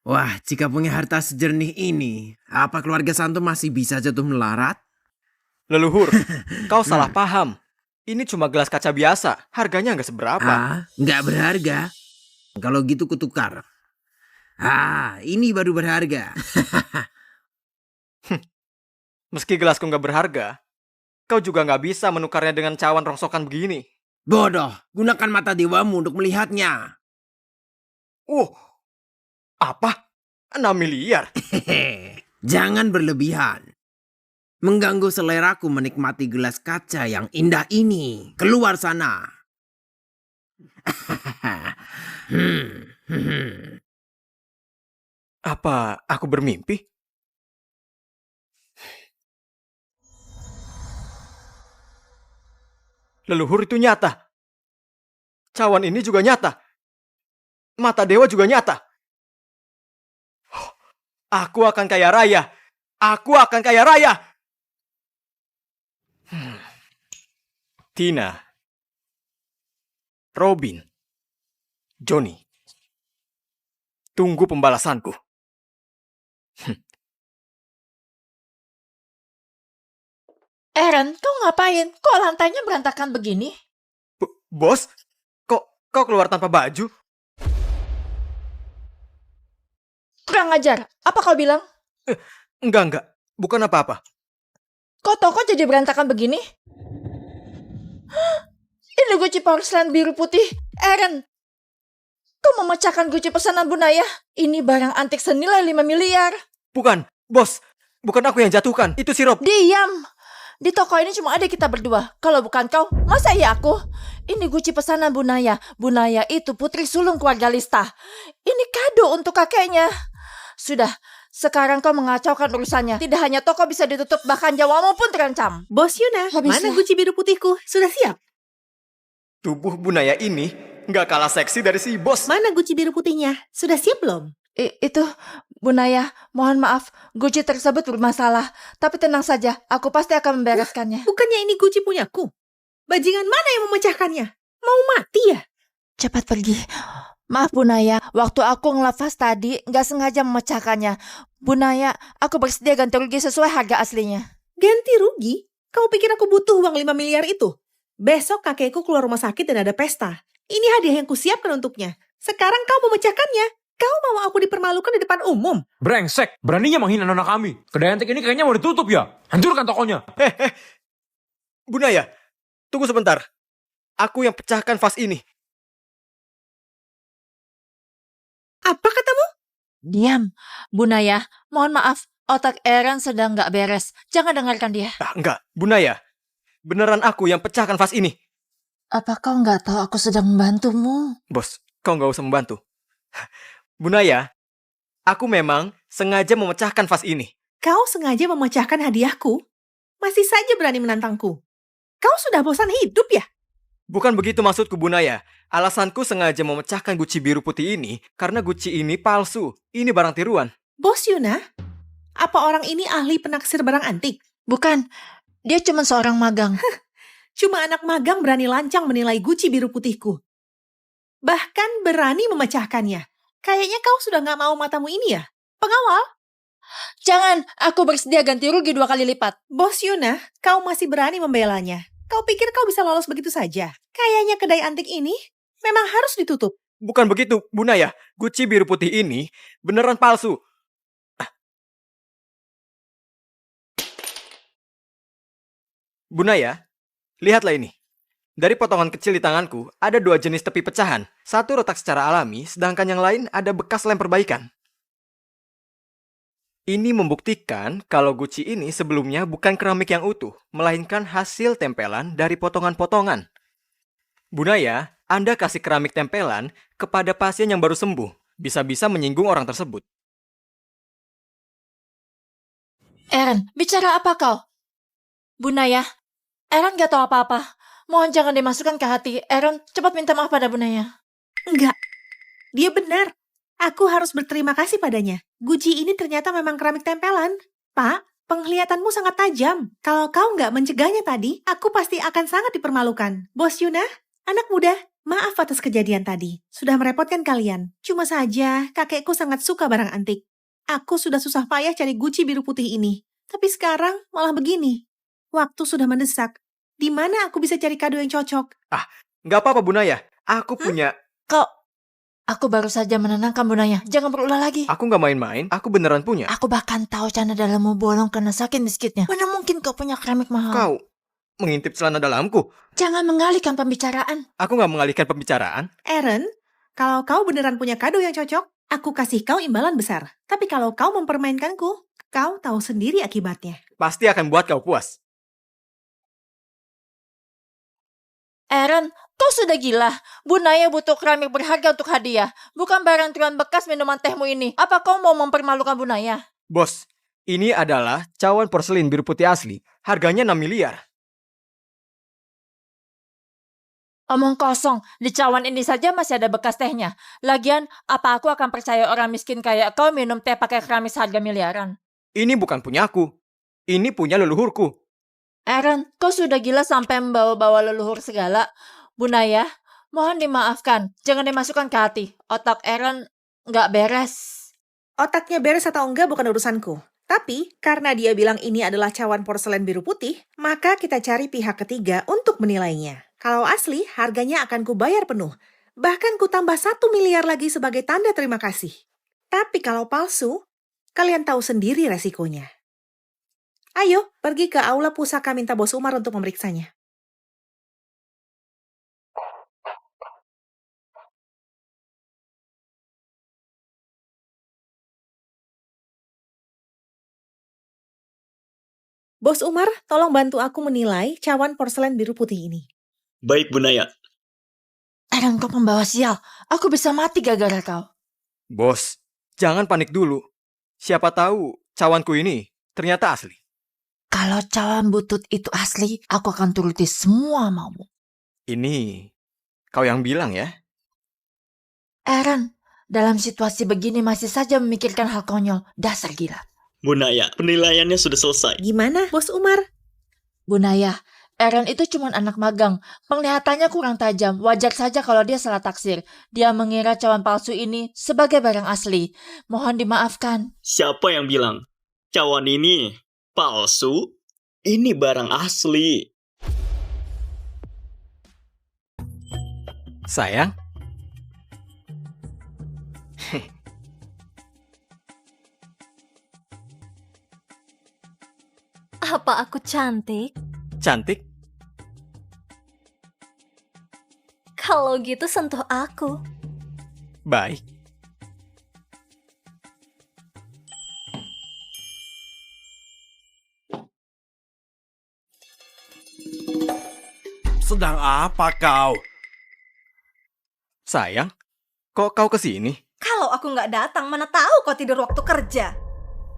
Wah, jika punya harta sejernih ini, apa keluarga Santo masih bisa jatuh melarat? Leluhur, kau salah paham. Ini cuma gelas kaca biasa. Harganya nggak seberapa. Nggak berharga. Kalau gitu kutukar. Ini baru berharga. Meski gelasku nggak berharga, kau juga nggak bisa menukarnya dengan cawan rongsokan begini. Bodoh, gunakan mata dewamu untuk melihatnya. Apa? 6 miliar? Jangan berlebihan. Mengganggu seleraku menikmati gelas kaca yang indah ini. Keluar sana. Apa aku bermimpi? Leluhur itu nyata. Cawan ini juga nyata. Mata dewa juga nyata. Aku akan kaya raya. Aku akan kaya raya. Tina, Robin, Johnny. Tunggu pembalasanku. Eren, kau ngapain? Kok lantainya berantakan begini? Bos, kau keluar tanpa baju? Kurang ajar. Apa kau bilang? Enggak. Bukan apa-apa. Kok toko jadi berantakan begini? Ini guci porselen biru putih. Eren, Kau memecahkan guci pesanan Bunaya? Ini barang antik senilai 5 miliar. Bukan, bos. Bukan aku yang jatuhkan. Itu si Rob. Diam! Di toko ini cuma ada kita berdua. Kalau bukan kau, masa iya aku? Ini guci pesanan Bunaya. Bunaya itu putri sulung keluarga Lista. Ini kado untuk kakeknya. Sudah, sekarang kau mengacaukan urusannya. Tidak hanya toko bisa ditutup, bahkan nyawamu pun terancam. Bos Yuna, Habislah. mana guci biru putihku? Sudah siap? Tubuh Bunaya ini nggak kalah seksi dari si bos. Mana guci biru putihnya? Sudah siap belum? Itu, Bunaya, mohon maaf, guci tersebut bermasalah. Tapi tenang saja, aku pasti akan membereskannya. Bukannya ini guci punyaku? Bajingan mana yang memecahkannya? Mau mati ya? Cepat pergi. Maaf Bunaya, waktu aku ngelafaz tadi nggak sengaja memecahkannya. Bunaya, aku bersedia ganti rugi sesuai harga aslinya. Ganti rugi? Kau pikir aku butuh uang 5 miliar itu? Besok kakekku keluar rumah sakit dan ada pesta. Ini hadiah yang kusiapkan untuknya. Sekarang kau memecahkannya. Kau mau aku dipermalukan di depan umum? Brengsek, beraninya menghina nona kami. Kedai antik ini kayaknya mau ditutup ya. Hancurkan tokonya. Bunaya, tunggu sebentar. Aku yang pecahkan vas ini. Apa katamu? Diam, Bunaya, mohon maaf, otak Eren sedang nggak beres. Jangan dengarkan dia. Enggak, Bunaya. Beneran aku yang pecahkan vas ini. Apa kau nggak tahu aku sedang membantumu? Bos, kau nggak usah membantu. Bunaya, aku memang sengaja memecahkan vas ini. Kau sengaja memecahkan hadiahku? Masih saja berani menantangku. Kau sudah bosan hidup ya? Bukan begitu maksudku, Bunaya. Alasanku sengaja memecahkan guci biru putih ini karena guci ini palsu. Ini barang tiruan. Bos Yuna, apa orang ini ahli penaksir barang antik? Bukan, dia cuma seorang magang. Cuma anak magang berani lancang menilai guci biru putihku. Bahkan berani memecahkannya. Kayaknya kau sudah gak mau matamu ini ya? Pengawal? Jangan, aku bersedia ganti rugi 2 kali lipat. Bos Yuna, kau masih berani membelanya. Kau pikir kau bisa lolos begitu saja? Kayaknya kedai antik ini memang harus ditutup. Bukan begitu, Bunaya. Guci biru putih ini beneran palsu. Bunaya, lihatlah ini. Dari potongan kecil di tanganku, ada 2 jenis tepi pecahan. Satu retak secara alami, sedangkan yang lain ada bekas lem perbaikan. Ini membuktikan kalau guci ini sebelumnya bukan keramik yang utuh, melainkan hasil tempelan dari potongan-potongan. Bunaya, Anda kasih keramik tempelan kepada pasien yang baru sembuh. Bisa-bisa menyinggung orang tersebut. Eren, bicara apa kau? Bunaya, Eren gak tahu apa-apa. Mohon jangan dimasukkan ke hati. Eren, cepat minta maaf pada Bunaya. Enggak, dia benar. Aku harus berterima kasih padanya. Guci ini ternyata memang keramik tempelan. Pak, penglihatanmu sangat tajam. Kalau kau nggak mencegahnya tadi, aku pasti akan sangat dipermalukan. Bos Yuna, anak muda, maaf atas kejadian tadi. Sudah merepotkan kalian. Cuma saja, kakekku sangat suka barang antik. Aku sudah susah payah cari guci biru putih ini. Tapi sekarang malah begini. Waktu sudah mendesak. Di mana aku bisa cari kado yang cocok? Nggak apa-apa, Bunaya. Aku punya... Aku baru saja menenangkan Bunaya. Jangan berulah lagi. Aku nggak main-main. Aku beneran punya. Aku bahkan tahu cana dalammu bolong karena saking miskitnya. Mana mungkin kau punya keramik mahal? Kau mengintip celana dalamku. Jangan mengalihkan pembicaraan. Aku nggak mengalihkan pembicaraan. Eren, kalau kau beneran punya kado yang cocok, aku kasih kau imbalan besar. Tapi kalau kau mempermainkanku, kau tahu sendiri akibatnya. Pasti akan buat kau puas. Eren, kau sudah gila. Bunaya butuh keramik berharga untuk hadiah. Bukan barang tiruan bekas minuman tehmu ini. Apa kau mau mempermalukan Bunaya? Bos, ini adalah cawan porselin biru putih asli. Harganya 6 miliar. Omong kosong. Di cawan ini saja masih ada bekas tehnya. Lagian, apa aku akan percaya orang miskin kayak kau minum teh pakai keramik seharga miliaran? Ini bukan punyaku. Ini punya leluhurku. Eren, kau sudah gila sampai membawa-bawa leluhur segala. Bunaya, mohon dimaafkan. Jangan dimasukkan ke hati. Otak Eren nggak beres. Otaknya beres atau enggak bukan urusanku. Tapi, karena dia bilang ini adalah cawan porselen biru putih, maka kita cari pihak ketiga untuk menilainya. Kalau asli, harganya akan kubayar penuh. Bahkan kutambah 1 miliar lagi sebagai tanda terima kasih. Tapi kalau palsu, kalian tahu sendiri resikonya. Ayo, pergi ke aula pusaka minta Bos Umar untuk memeriksanya. Bos Umar, tolong bantu aku menilai cawan porselen biru putih ini. Baik, Bu Naya. Aaron, kau pembawa sial. Aku bisa mati gara-gara kau. Bos, jangan panik dulu. Siapa tahu cawanku ini ternyata asli. Kalau cawan butut itu asli, aku akan turuti semua maumu. Ini kau yang bilang ya? Aaron, dalam situasi begini masih saja memikirkan hal konyol. Dasar gila. Bu Naya, penilaiannya sudah selesai. Gimana, Bos Umar? Bu Naya, Aaron itu cuma anak magang. Penglihatannya kurang tajam. Wajar saja kalau dia salah taksir. Dia mengira cawan palsu ini sebagai barang asli. Mohon dimaafkan. Siapa yang bilang cawan ini palsu? Ini barang asli. Sayang? Apa aku cantik? Cantik? Kalau gitu sentuh aku. Baik. Sedang apa kau? Sayang, kok kau kesini? Kalau aku nggak datang, mana tahu kau tidur waktu kerja.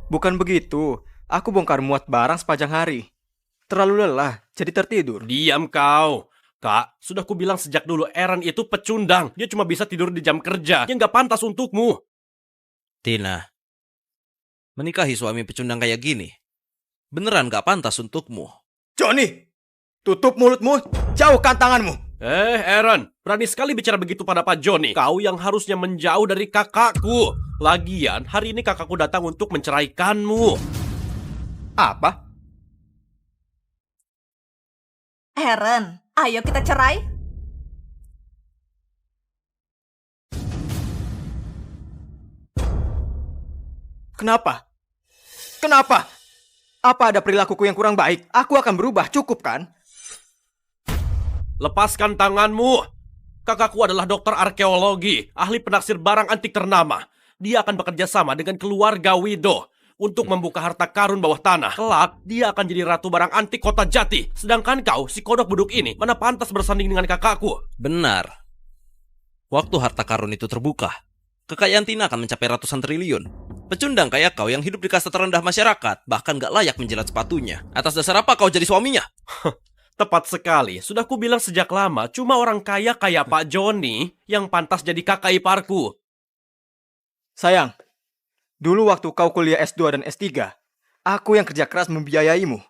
Bukan begitu. Aku bongkar muat barang sepanjang hari. Terlalu lelah, jadi tertidur. Diam kau. Kak, sudah kubilang sejak dulu Aaron itu pecundang. Dia cuma bisa tidur di jam kerja. Dia nggak pantas untukmu. Tina, menikahi suami pecundang kayak gini, beneran gak pantas untukmu. Johnny, tutup mulutmu, jauhkan tanganmu. Aaron, berani sekali bicara begitu pada Pak Johnny. Kau yang harusnya menjauh dari kakakku. Lagian, hari ini kakakku datang untuk menceraikanmu. Apa? Aaron, ayo kita cerai. Kenapa? Kenapa? Apa ada perilakuku yang kurang baik? Aku akan berubah, cukup kan? Lepaskan tanganmu. Kakakku adalah dokter arkeologi, ahli penaksir barang antik ternama. Dia akan bekerja sama dengan keluarga Wido untuk membuka harta karun bawah tanah. Kelak, dia akan jadi ratu barang antik kota Jati. Sedangkan kau, si kodok buduk ini, mana pantas bersanding dengan kakakku? Benar. Waktu harta karun itu terbuka, kekayaan Tina akan mencapai ratusan triliun. Pecundang kayak kau yang hidup di kasta terendah masyarakat, bahkan gak layak menjilat sepatunya. Atas dasar apa kau jadi suaminya? Tepat sekali, sudah kubilang sejak lama, cuma orang kaya kayak Pak Johnny yang pantas jadi kakak iparku. Sayang, dulu waktu kau kuliah S2 dan S3, aku yang kerja keras membiayaimu.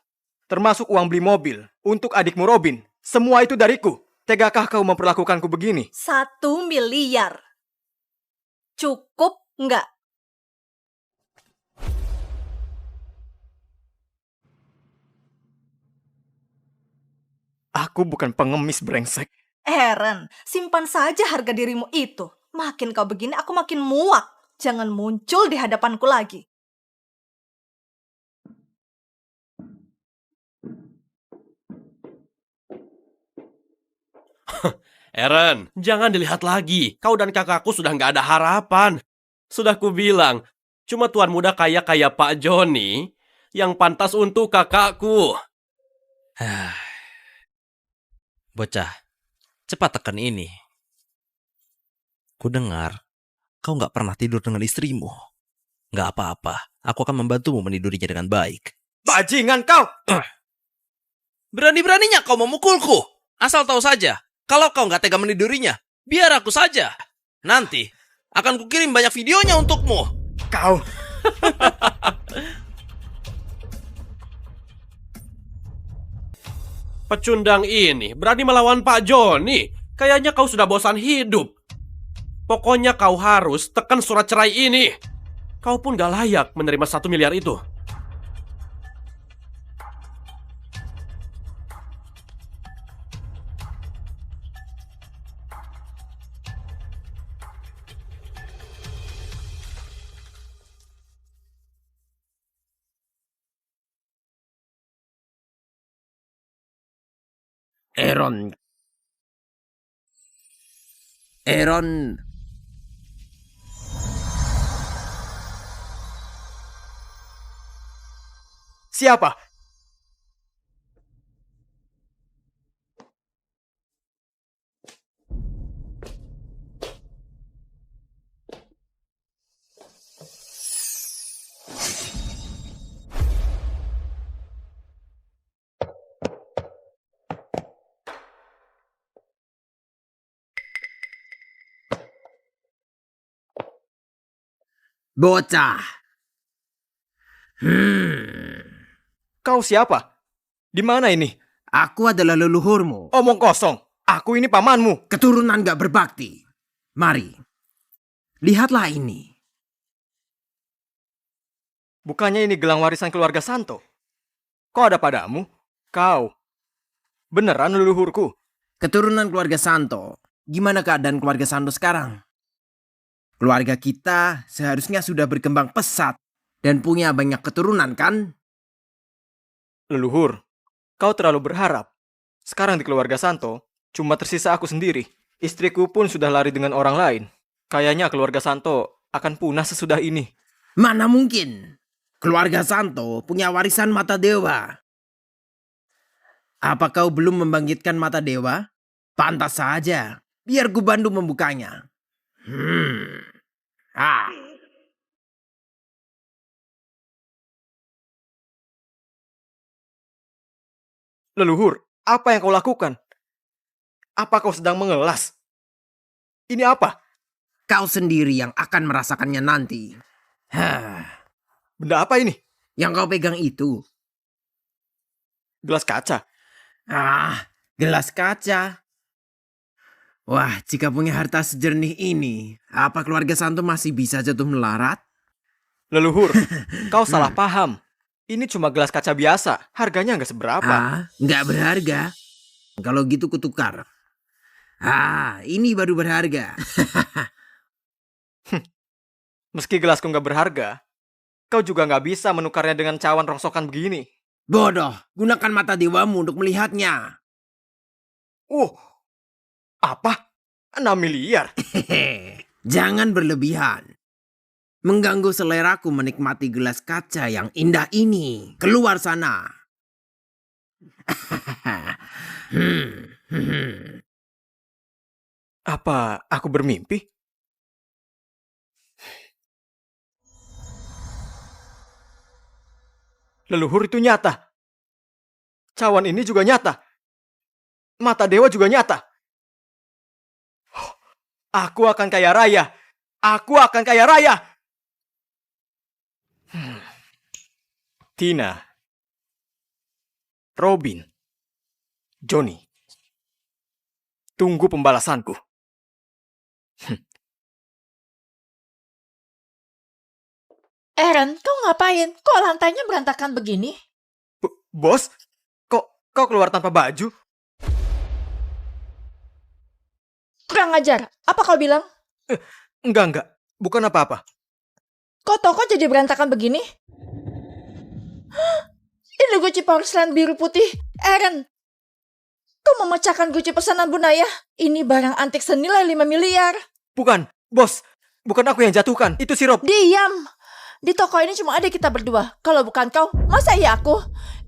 Termasuk uang beli mobil untuk adikmu Robin. Semua itu dariku. Tegakah kau memperlakukanku begini? 1 miliar. Cukup nggak? Aku bukan pengemis brengsek. Aaron, simpan saja harga dirimu itu. Makin kau begini, aku makin muak. Jangan muncul di hadapanku lagi. Aaron, jangan dilihat lagi. Kau dan kakakku sudah nggak ada harapan. Sudah kubilang, cuma tuan muda kaya kayak Pak Johnny yang pantas untuk kakakku. Bocah, cepat tekan ini. Ku dengar, kau gak pernah tidur dengan istrimu. Gak apa-apa, aku akan membantumu menidurinya dengan baik. Bajingan kau! Berani-beraninya kau memukulku. Asal tahu saja, kalau kau gak tega menidurinya, biar aku saja. Nanti, akan kukirim banyak videonya untukmu. Kau! Pecundang ini berani melawan Pak Johnny. Kayaknya kau sudah bosan hidup. Pokoknya kau harus tekan surat cerai ini. Kau pun gak layak menerima 1 miliar itu. Aaron. Siapa? Bocah. Kau siapa? Di mana ini? Aku adalah leluhurmu. Omong kosong. Aku ini pamanmu. Keturunan gak berbakti. Mari. Lihatlah ini. Bukannya ini gelang warisan keluarga Santo? Kok ada padamu? Kau. Beneran leluhurku? Keturunan keluarga Santo. Gimana keadaan keluarga Santo sekarang? Keluarga kita seharusnya sudah berkembang pesat dan punya banyak keturunan kan? Leluhur, kau terlalu berharap. Sekarang di keluarga Santo, cuma tersisa aku sendiri. Istriku pun sudah lari dengan orang lain. Kayaknya keluarga Santo akan punah sesudah ini. Mana mungkin? Keluarga Santo punya warisan mata dewa. Apa kau belum membangkitkan mata dewa? Pantas saja. Biar ku bantu membukanya. Leluhur, apa yang kau lakukan? Apa kau sedang mengelas? Ini apa? Kau sendiri yang akan merasakannya nanti. Benda apa ini? Yang kau pegang itu. Gelas kaca. Gelas kaca. Wah, jika punya harta sejernih ini, apa keluarga Santo masih bisa jatuh melarat? Leluhur, kau salah paham. Ini cuma gelas kaca biasa. Harganya nggak seberapa. Nggak berharga. Kalau gitu kutukar. Ini baru berharga. Meski gelasku nggak berharga, kau juga nggak bisa menukarnya dengan cawan rongsokan begini. Bodoh, gunakan mata dewamu untuk melihatnya. Apa? 6 miliar? Jangan berlebihan. Mengganggu seleraku menikmati gelas kaca yang indah ini. Keluar sana. Apa aku bermimpi? Leluhur itu nyata. Cawan ini juga nyata. Mata dewa juga nyata. Aku akan kaya raya. Aku akan kaya raya. Tina, Robin, Johnny. Tunggu pembalasanku. Aaron, kau ngapain? Kok lantainya berantakan begini? Bos, kau keluar tanpa baju? Kurang ajar. Apa kau bilang? Enggak. Bukan apa-apa. Kok toko jadi berantakan begini? Ini guci porselen biru putih. Aaron, kau memecahkan guci pesanan Bunaya? Ini barang antik senilai 5 miliar. Bukan, bos. Bukan aku yang jatuhkan. Itu si Rob. Diam. Di toko ini cuma ada kita berdua. Kalau bukan kau, masa iya aku?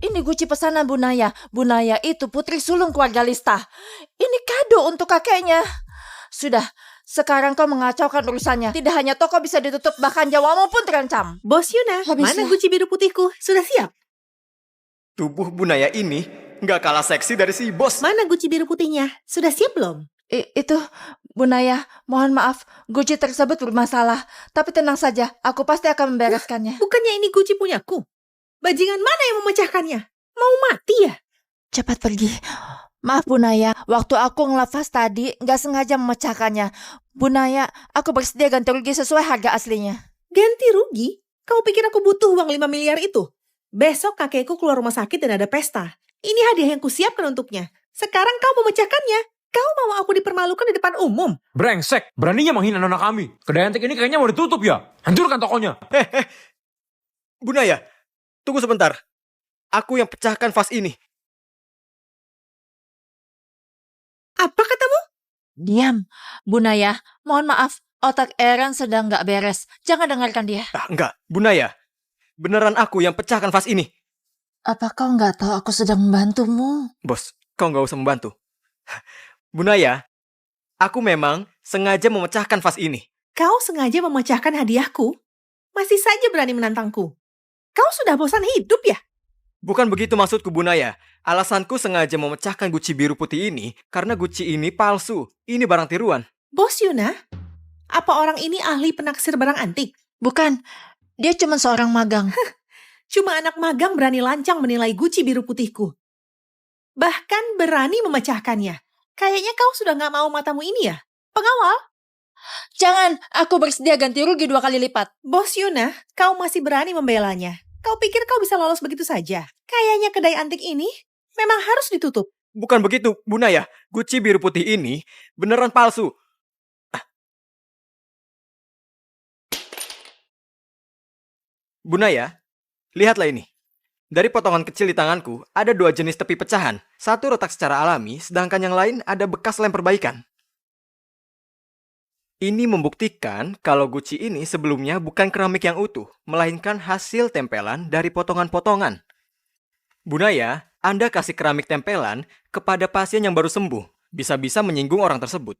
Ini guci pesanan Bunaya. Bunaya itu putri sulung keluarga Lista. Ini kado untuk kakeknya. Sudah, sekarang kau mengacaukan urusannya. Tidak hanya toko bisa ditutup, bahkan nyawamu pun terancam. Bos Yuna, mana guci biru putihku? Sudah siap? Tubuh Bunaya ini nggak kalah seksi dari si bos. Mana guci biru putihnya? Sudah siap belum? Itu, Bunaya, mohon maaf, guci tersebut bermasalah. Tapi tenang saja, aku pasti akan membereskannya. Bukannya ini guci punyaku? Bajingan mana yang memecahkannya? Mau mati ya? Cepat pergi. Maaf Bunaya, waktu aku ngelafaz tadi nggak sengaja memecahkannya. Bunaya, aku bersedia ganti rugi sesuai harga aslinya. Ganti rugi? Kau pikir aku butuh uang 5 miliar itu? Besok kakekku keluar rumah sakit dan ada pesta. Ini hadiah yang kusiapkan untuknya. Sekarang kau memecahkannya. Kau mau aku dipermalukan di depan umum? Brengsek, beraninya menghina nona kami. Kedai antik ini kayaknya mau ditutup ya. Hancurkan tokonya. Bunaya, tunggu sebentar. Aku yang pecahkan vas ini. Apa katamu? Diam, Bunaya, mohon maaf, otak Aaron sedang nggak beres. Jangan dengarkan dia. Enggak, Bunaya. Beneran aku yang pecahkan vas ini. Apa kau nggak tahu aku sedang membantumu? Bos, kau nggak usah membantu. Bunaya, aku memang sengaja memecahkan vas ini. Kau sengaja memecahkan hadiahku? Masih saja berani menantangku. Kau sudah bosan hidup ya? Bukan begitu maksudku, Bunaya. Alasanku sengaja memecahkan guci biru putih ini karena guci ini palsu. Ini barang tiruan. Bos Yuna, apa orang ini ahli penaksir barang antik? Bukan, dia cuma seorang magang. Cuma anak magang berani lancang menilai guci biru putihku. Bahkan berani memecahkannya. Kayaknya kau sudah gak mau matamu ini ya? Pengawal? Jangan, aku bersedia ganti rugi 2 kali lipat. Bos Yuna, kau masih berani membelanya. Kau pikir kau bisa lolos begitu saja? Kayaknya kedai antik ini memang harus ditutup. Bukan begitu, Bu Naya. Guci biru putih ini beneran palsu. Bu Naya, lihatlah ini. Dari potongan kecil di tanganku, ada 2 jenis tepi pecahan. Satu retak secara alami, sedangkan yang lain ada bekas lem perbaikan. Ini membuktikan kalau guci ini sebelumnya bukan keramik yang utuh, melainkan hasil tempelan dari potongan-potongan. Bu Naya, Anda kasih keramik tempelan kepada pasien yang baru sembuh. Bisa-bisa menyinggung orang tersebut.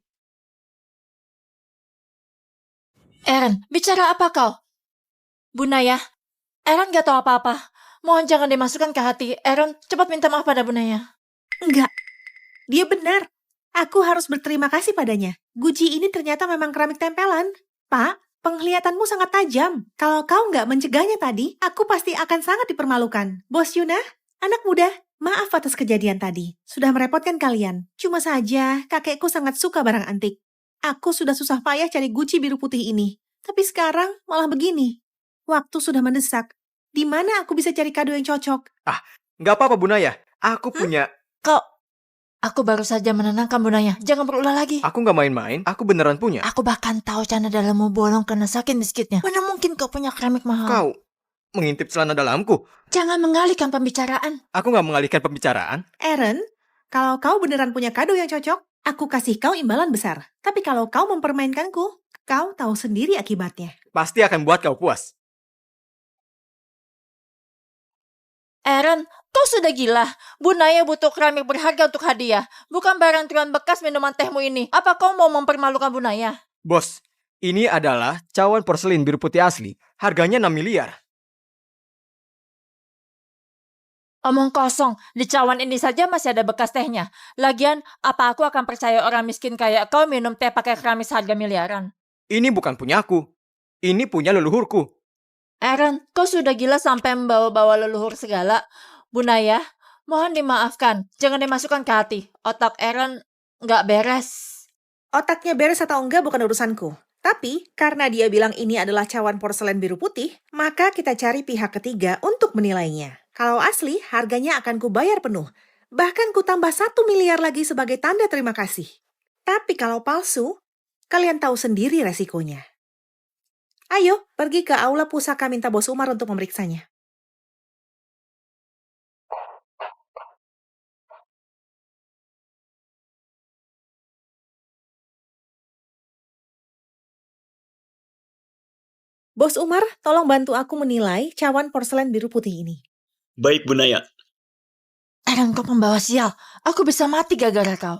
Aaron, bicara apa kau? Bu Naya, Aaron gak tahu apa-apa. Mohon jangan dimasukkan ke hati. Aaron, cepat minta maaf pada Bu Naya. Enggak, dia benar. Aku harus berterima kasih padanya. Guci ini ternyata memang keramik tempelan. Pak, penglihatanmu sangat tajam. Kalau kau nggak mencegahnya tadi, aku pasti akan sangat dipermalukan. Bos Yuna, anak muda, maaf atas kejadian tadi. Sudah merepotkan kalian. Cuma saja, kakekku sangat suka barang antik. Aku sudah susah payah cari guci biru putih ini. Tapi sekarang malah begini. Waktu sudah mendesak. Di mana aku bisa cari kado yang cocok? Nggak apa-apa, Bu Naya. Aku punya... Aku baru saja menenangkan Bu Naya. Jangan berulah lagi. Aku nggak main-main. Aku beneran punya. Aku bahkan tahu celana dalammu bolong karena sakit miskitnya. Mana mungkin kau punya keramik mahal? Kau mengintip celana dalamku. Jangan mengalihkan pembicaraan. Aku nggak mengalihkan pembicaraan. Aaron, kalau kau beneran punya kado yang cocok, aku kasih kau imbalan besar. Tapi kalau kau mempermainkanku, kau tahu sendiri akibatnya. Pasti akan buat kau puas. Aaron, kau sudah gila. Bu Naya butuh keramik berharga untuk hadiah. Bukan barang tuan bekas minuman tehmu ini. Apa kau mau mempermalukan Bu Naya? Bos, ini adalah cawan porselin biru putih asli. Harganya 6 miliar. Omong kosong. Di cawan ini saja masih ada bekas tehnya. Lagian, apa aku akan percaya orang miskin kayak kau minum teh pakai keramik harga miliaran? Ini bukan punyaku. Ini punya leluhurku. Aaron, kau sudah gila sampai membawa-bawa leluhur segala. Bu Naya, mohon dimaafkan. Jangan dimasukkan ke hati. Otak Aaron nggak beres. Otaknya beres atau enggak bukan urusanku. Tapi, karena dia bilang ini adalah cawan porselen biru putih, maka kita cari pihak ketiga untuk menilainya. Kalau asli, harganya akan kubayar penuh. Bahkan ku tambah 1 miliar lagi sebagai tanda terima kasih. Tapi kalau palsu, kalian tahu sendiri resikonya. Ayo, pergi ke aula pusaka minta Bos Umar untuk memeriksanya. Bos Umar, tolong bantu aku menilai cawan porselen biru putih ini. Baik, Bu Naya. Aaron, kau pembawa sial. Aku bisa mati gara-gara kau.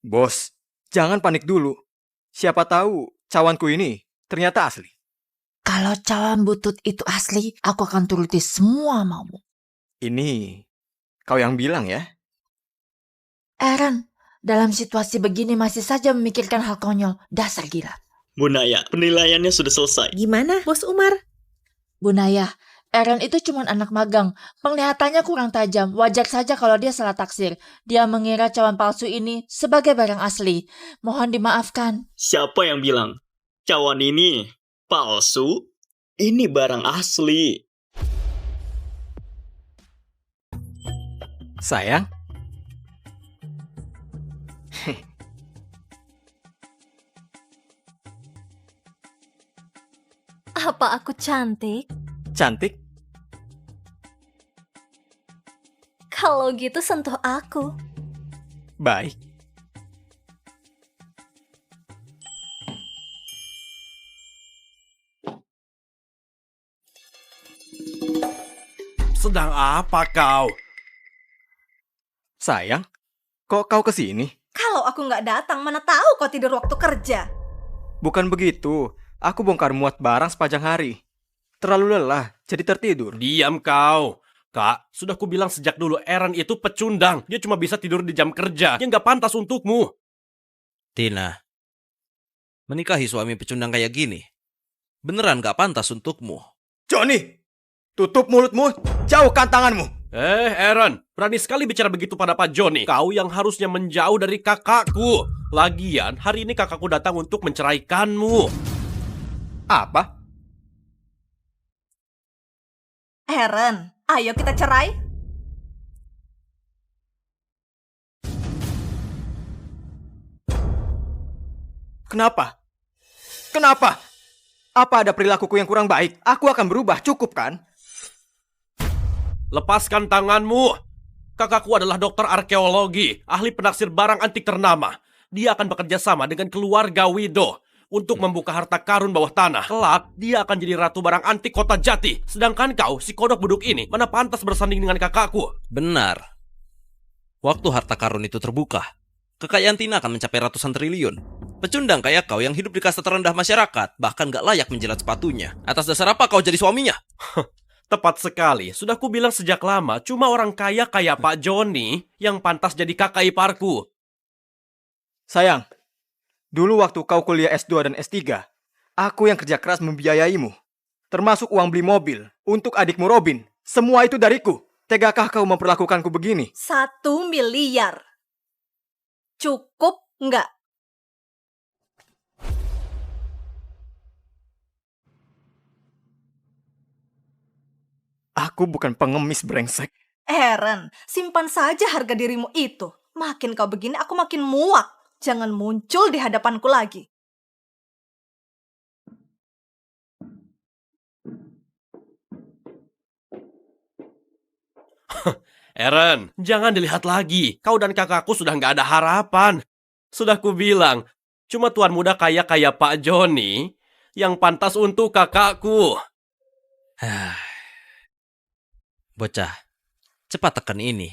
Bos, jangan panik dulu. Siapa tahu cawanku ini ternyata asli. Kalau cawan butut itu asli, aku akan turuti semua maumu. Ini kau yang bilang ya? Aaron, dalam situasi begini masih saja memikirkan hal konyol. Dasar gila. Bu Naya, penilaiannya sudah selesai. Gimana, Bos Umar? Bu Naya, Aaron itu cuma anak magang. Penglihatannya kurang tajam. Wajar saja kalau dia salah taksir. Dia mengira cawan palsu ini sebagai barang asli. Mohon dimaafkan. Siapa yang bilang? Cawan ini palsu? Ini barang asli. Sayang? Apa aku cantik? Cantik? Kalau gitu sentuh aku. Baik. Sedang apa kau? Sayang, kok kau kesini? Kalau aku nggak datang, mana tahu kau tidur waktu kerja. Bukan begitu. Aku bongkar muat barang sepanjang hari. Terlalu lelah, jadi tertidur. Diam kau. Kak, sudah kubilang sejak dulu Aaron itu pecundang. Dia cuma bisa tidur di jam kerja. Dia nggak pantas untukmu. Tina, menikahi suami pecundang kayak gini, Beneran gak pantas untukmu. Johnny, tutup mulutmu, jauhkan tanganmu. Aaron, berani sekali bicara begitu pada Pak Johnny. Kau yang harusnya menjauh dari kakakku. Lagian, hari ini kakakku datang untuk menceraikanmu. Apa? Aaron, ayo kita cerai. Kenapa? Kenapa? Apa ada perilakuku yang kurang baik? Aku akan berubah, cukup kan? Lepaskan tanganmu. Kakakku adalah dokter arkeologi, ahli penaksir barang antik ternama. Dia akan bekerja sama dengan keluarga Widow untuk membuka harta karun bawah tanah. Kelak, dia akan jadi ratu barang antik kota Jati. Sedangkan kau, si kodok buduk ini, mana pantas bersanding dengan kakakku? Benar. Waktu harta karun itu terbuka, kekayaan Tina akan mencapai ratusan triliun. Pecundang kayak kau yang hidup di kasta terendah masyarakat, bahkan gak layak menjilat sepatunya. Atas dasar apa kau jadi suaminya? Tepat sekali, sudah kubilang sejak lama, cuma orang kaya kayak Pak Johnny yang pantas jadi kakak iparku. Sayang, dulu waktu kau kuliah S2 dan S3, aku yang kerja keras membiayaimu. Termasuk uang beli mobil untuk adikmu Robin. Semua itu dariku. Tegakah kau memperlakukanku begini? 1 miliar. Cukup nggak? Aku bukan pengemis brengsek. Aaron, simpan saja harga dirimu itu. Makin kau begini, aku makin muak. Jangan muncul di hadapanku lagi. Aaron, jangan dilihat lagi. Kau dan kakakku sudah nggak ada harapan. Sudah kubilang, cuma tuan muda kaya kayak Pak Johnny yang pantas untuk kakakku. Bocah, cepat tekan ini.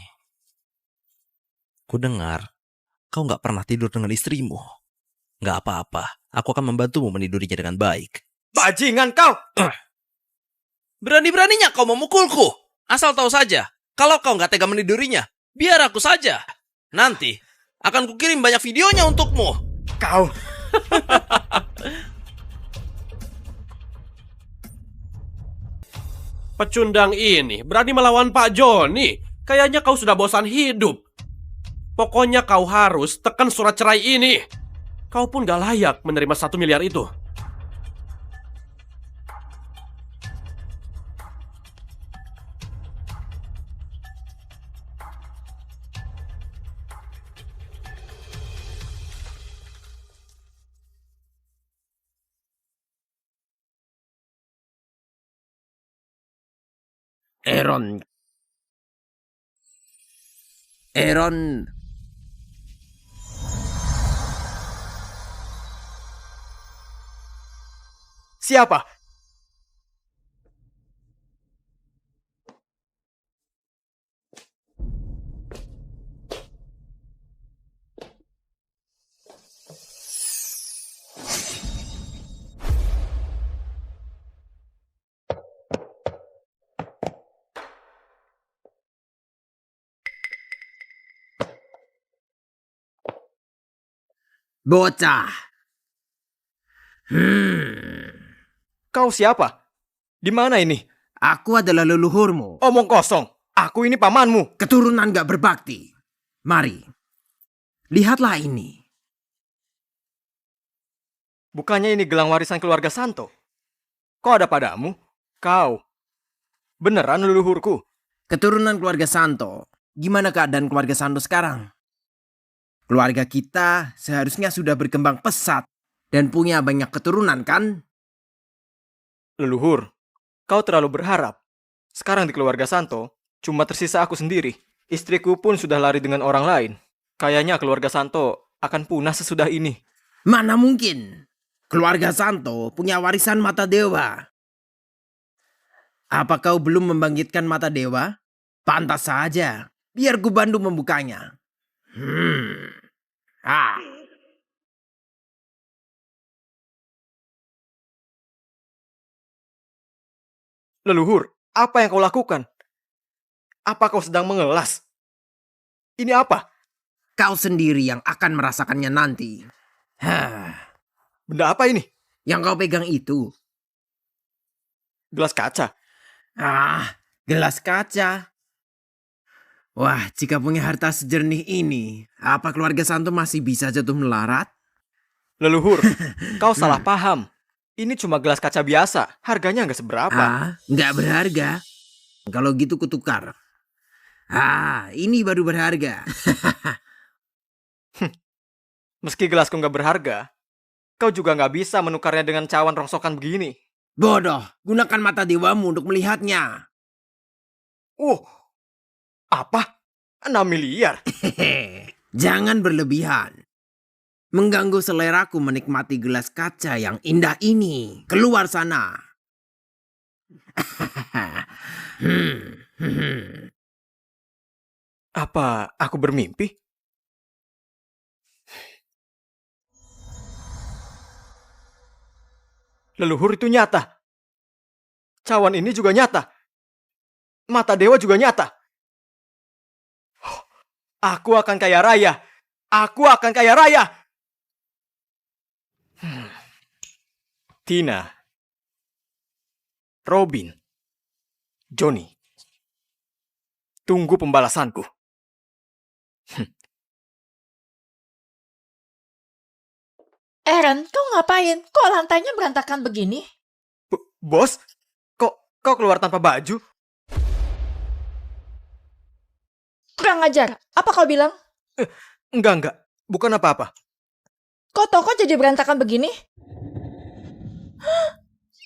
Ku dengar, kau gak pernah tidur dengan istrimu. Gak apa-apa, aku akan membantumu menidurinya dengan baik. Bajingan kau! Berani-beraninya kau memukulku. Asal tahu saja, kalau kau gak tega menidurinya, biar aku saja. Nanti, akan kukirim banyak videonya untukmu. Kau! Pecundang ini berani melawan Pak Johnny. Kayaknya kau sudah bosan hidup. Pokoknya kau harus tekan surat cerai ini. Kau pun gak layak menerima 1 miliar itu. Aaron. Siapa? Bocah. Kau siapa? Di mana ini? Aku adalah leluhurmu. Omong kosong. Aku ini pamanmu. Keturunan gak berbakti. Mari. Lihatlah ini. Bukannya ini gelang warisan keluarga Santo? Kok ada padamu? Kau. Beneran leluhurku? Keturunan keluarga Santo. Gimana keadaan keluarga Santo sekarang? Keluarga kita seharusnya sudah berkembang pesat dan punya banyak keturunan kan? Leluhur, kau terlalu berharap. Sekarang di keluarga Santo, cuma tersisa aku sendiri. Istriku pun sudah lari dengan orang lain. Kayaknya keluarga Santo akan punah sesudah ini. Mana mungkin? Keluarga Santo punya warisan mata dewa. Apa kau belum membangkitkan mata dewa? Pantas saja. Biar ku bantu membukanya. Leluhur, apa yang kau lakukan? Apa kau sedang mengelas? Ini apa? Kau sendiri yang akan merasakannya nanti. Benda apa ini? Yang kau pegang itu Gelas kaca. Gelas kaca. Wah, jika punya harta sejernih ini, apa keluarga Santo masih bisa jatuh melarat? Leluhur, kau salah paham. Ini cuma gelas kaca biasa. Harganya nggak seberapa. Nggak berharga. Kalau gitu kutukar. Ini baru berharga. Meski gelasku nggak berharga, kau juga nggak bisa menukarnya dengan cawan rongsokan begini. Bodoh, gunakan mata dewamu untuk melihatnya. Apa? 6 miliar? Jangan berlebihan. Mengganggu seleraku menikmati gelas kaca yang indah ini. Keluar sana. Apa aku bermimpi? Leluhur itu nyata. Cawan ini juga nyata. Mata dewa juga nyata. Aku akan kaya raya. Aku akan kaya raya. Tina, Robin, Johnny, tunggu pembalasanku. Aaron, kau ngapain? Kok lantainya berantakan begini? Bos, kau keluar tanpa baju? Kurang ajar. Apa kau bilang? Enggak. Bukan apa-apa. Kok toko jadi berantakan begini?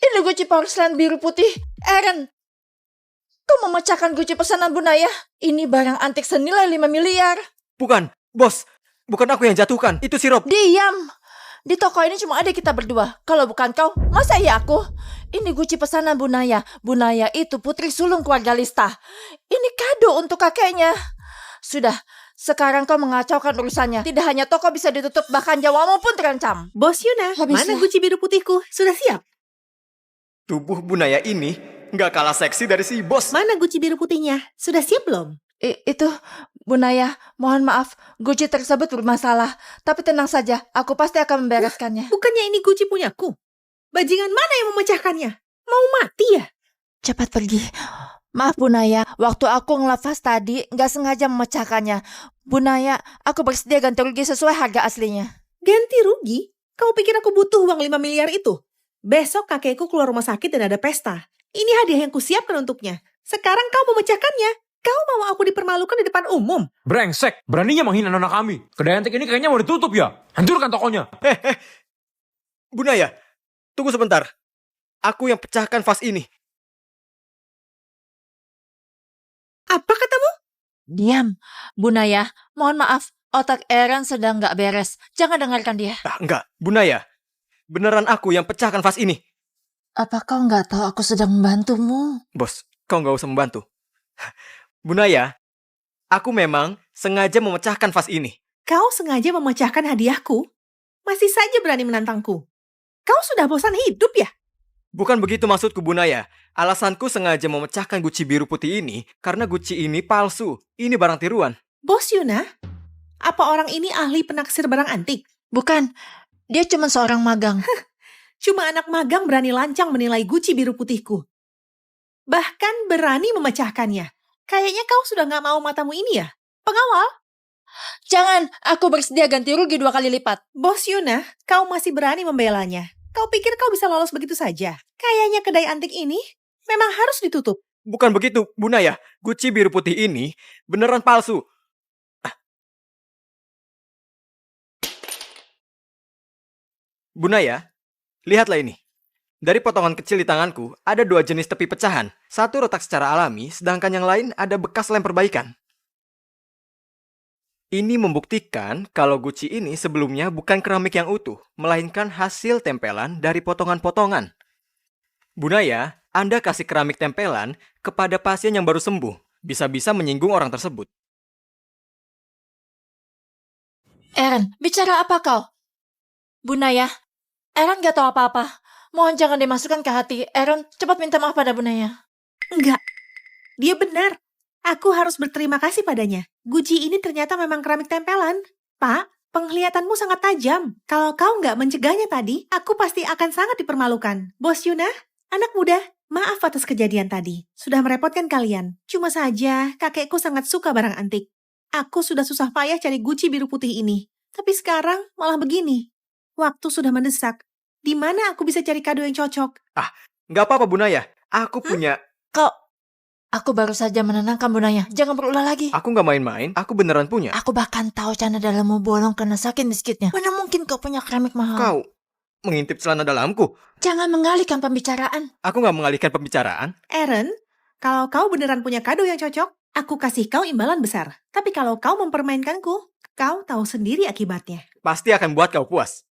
Ini guci porselen biru putih. Aaron, kau memecahkan guci pesanan Bunaya? Ini barang antik senilai 5 miliar. Bukan, bos. Bukan aku yang jatuhkan. Itu si Rob. Diam. Di toko ini cuma ada kita berdua. Kalau bukan kau, masa iya aku? Ini guci pesanan Bunaya. Bunaya itu putri sulung keluarga Lista. Ini kado untuk kakeknya. Sudah, sekarang kau mengacaukan urusannya. Tidak hanya toko bisa ditutup, bahkan nyawamu pun terancam. Bos Yuna, mana guci biru putihku? Sudah siap? Tubuh Bunaya ini nggak kalah seksi dari si bos. Mana guci biru putihnya? Sudah siap belum? Itu, Bunaya, mohon maaf, guci tersebut bermasalah. Tapi tenang saja, aku pasti akan membereskannya. Bukannya ini guci punyaku? Bajingan mana yang memecahkannya? Mau mati ya? Cepat pergi. Maaf Bunaya, waktu aku ngelafaz tadi nggak sengaja memecahkannya. Bunaya, aku bersedia ganti rugi sesuai harga aslinya. Ganti rugi? Kau pikir aku butuh uang 5 miliar itu? Besok kakekku keluar rumah sakit dan ada pesta. Ini hadiah yang kusiapkan untuknya. Sekarang kau memecahkannya. Kau mau aku dipermalukan di depan umum? Brengsek, beraninya menghina nona kami. Kedai antik ini kayaknya mau ditutup ya. Hancurkan tokonya. Bunaya, tunggu sebentar. Aku yang pecahkan vas ini. Apa katamu? Diam, Bunaya, mohon maaf, otak Aaron sedang nggak beres. Jangan dengarkan dia. Enggak, Bunaya. Beneran aku yang pecahkan vas ini. Apa kau nggak tahu aku sedang membantumu? Bos, kau nggak usah membantu. Bunaya, aku memang sengaja memecahkan vas ini. Kau sengaja memecahkan hadiahku? Masih saja berani menantangku. Kau sudah bosan hidup ya? Bukan begitu maksudku, Bunaya. Alasanku sengaja memecahkan guci biru putih ini karena guci ini palsu. Ini barang tiruan. Bos Yuna, apa orang ini ahli penaksir barang antik? Bukan, dia cuma seorang magang. Cuma anak magang berani lancang menilai guci biru putihku. Bahkan berani memecahkannya. Kayaknya kau sudah gak mau matamu ini ya? Pengawal? Jangan, aku bersedia ganti rugi 2 kali lipat. Bos Yuna, kau masih berani membelanya. Kau pikir kau bisa lolos begitu saja? Kayaknya kedai antik ini memang harus ditutup. Bukan begitu, Bunaya. Guci biru putih ini beneran palsu. Bunaya, lihatlah ini. Dari potongan kecil di tanganku, ada 2 jenis tepi pecahan. Satu retak secara alami, sedangkan yang lain ada bekas lem perbaikan. Ini membuktikan kalau guci ini sebelumnya bukan keramik yang utuh, melainkan hasil tempelan dari potongan-potongan. Bunaya, Anda kasih keramik tempelan kepada pasien yang baru sembuh. Bisa-bisa menyinggung orang tersebut. Aaron, bicara apa kau? Bunaya, Aaron gak tahu apa-apa. Mohon jangan dimasukkan ke hati. Aaron, cepat minta maaf pada Bunaya. Enggak, dia benar. Aku harus berterima kasih padanya. Guci ini ternyata memang keramik tempelan. Pak, penglihatanmu sangat tajam. Kalau kau nggak mencegahnya tadi, aku pasti akan sangat dipermalukan. Bos Yuna, anak muda, Maaf atas kejadian tadi. Sudah merepotkan kalian. Cuma saja, kakekku sangat suka barang antik. Aku sudah susah payah cari Gucci biru putih ini. Tapi sekarang malah begini. Waktu sudah mendesak. Di mana aku bisa cari kado yang cocok? Nggak apa-apa, Bu Naya. Aku punya... Aku baru saja menenangkan Bunaya. Jangan berulah lagi. Aku nggak main-main. Aku beneran punya. Aku bahkan tahu celana dalammu bolong karena sakit miskitnya. Mana mungkin kau punya keramik mahal? Kau mengintip celana dalamku. Jangan mengalihkan pembicaraan. Aku nggak mengalihkan pembicaraan. Aaron, kalau kau beneran punya kado yang cocok, aku kasih kau imbalan besar. Tapi kalau kau mempermainkanku, kau tahu sendiri akibatnya. Pasti akan buat kau puas.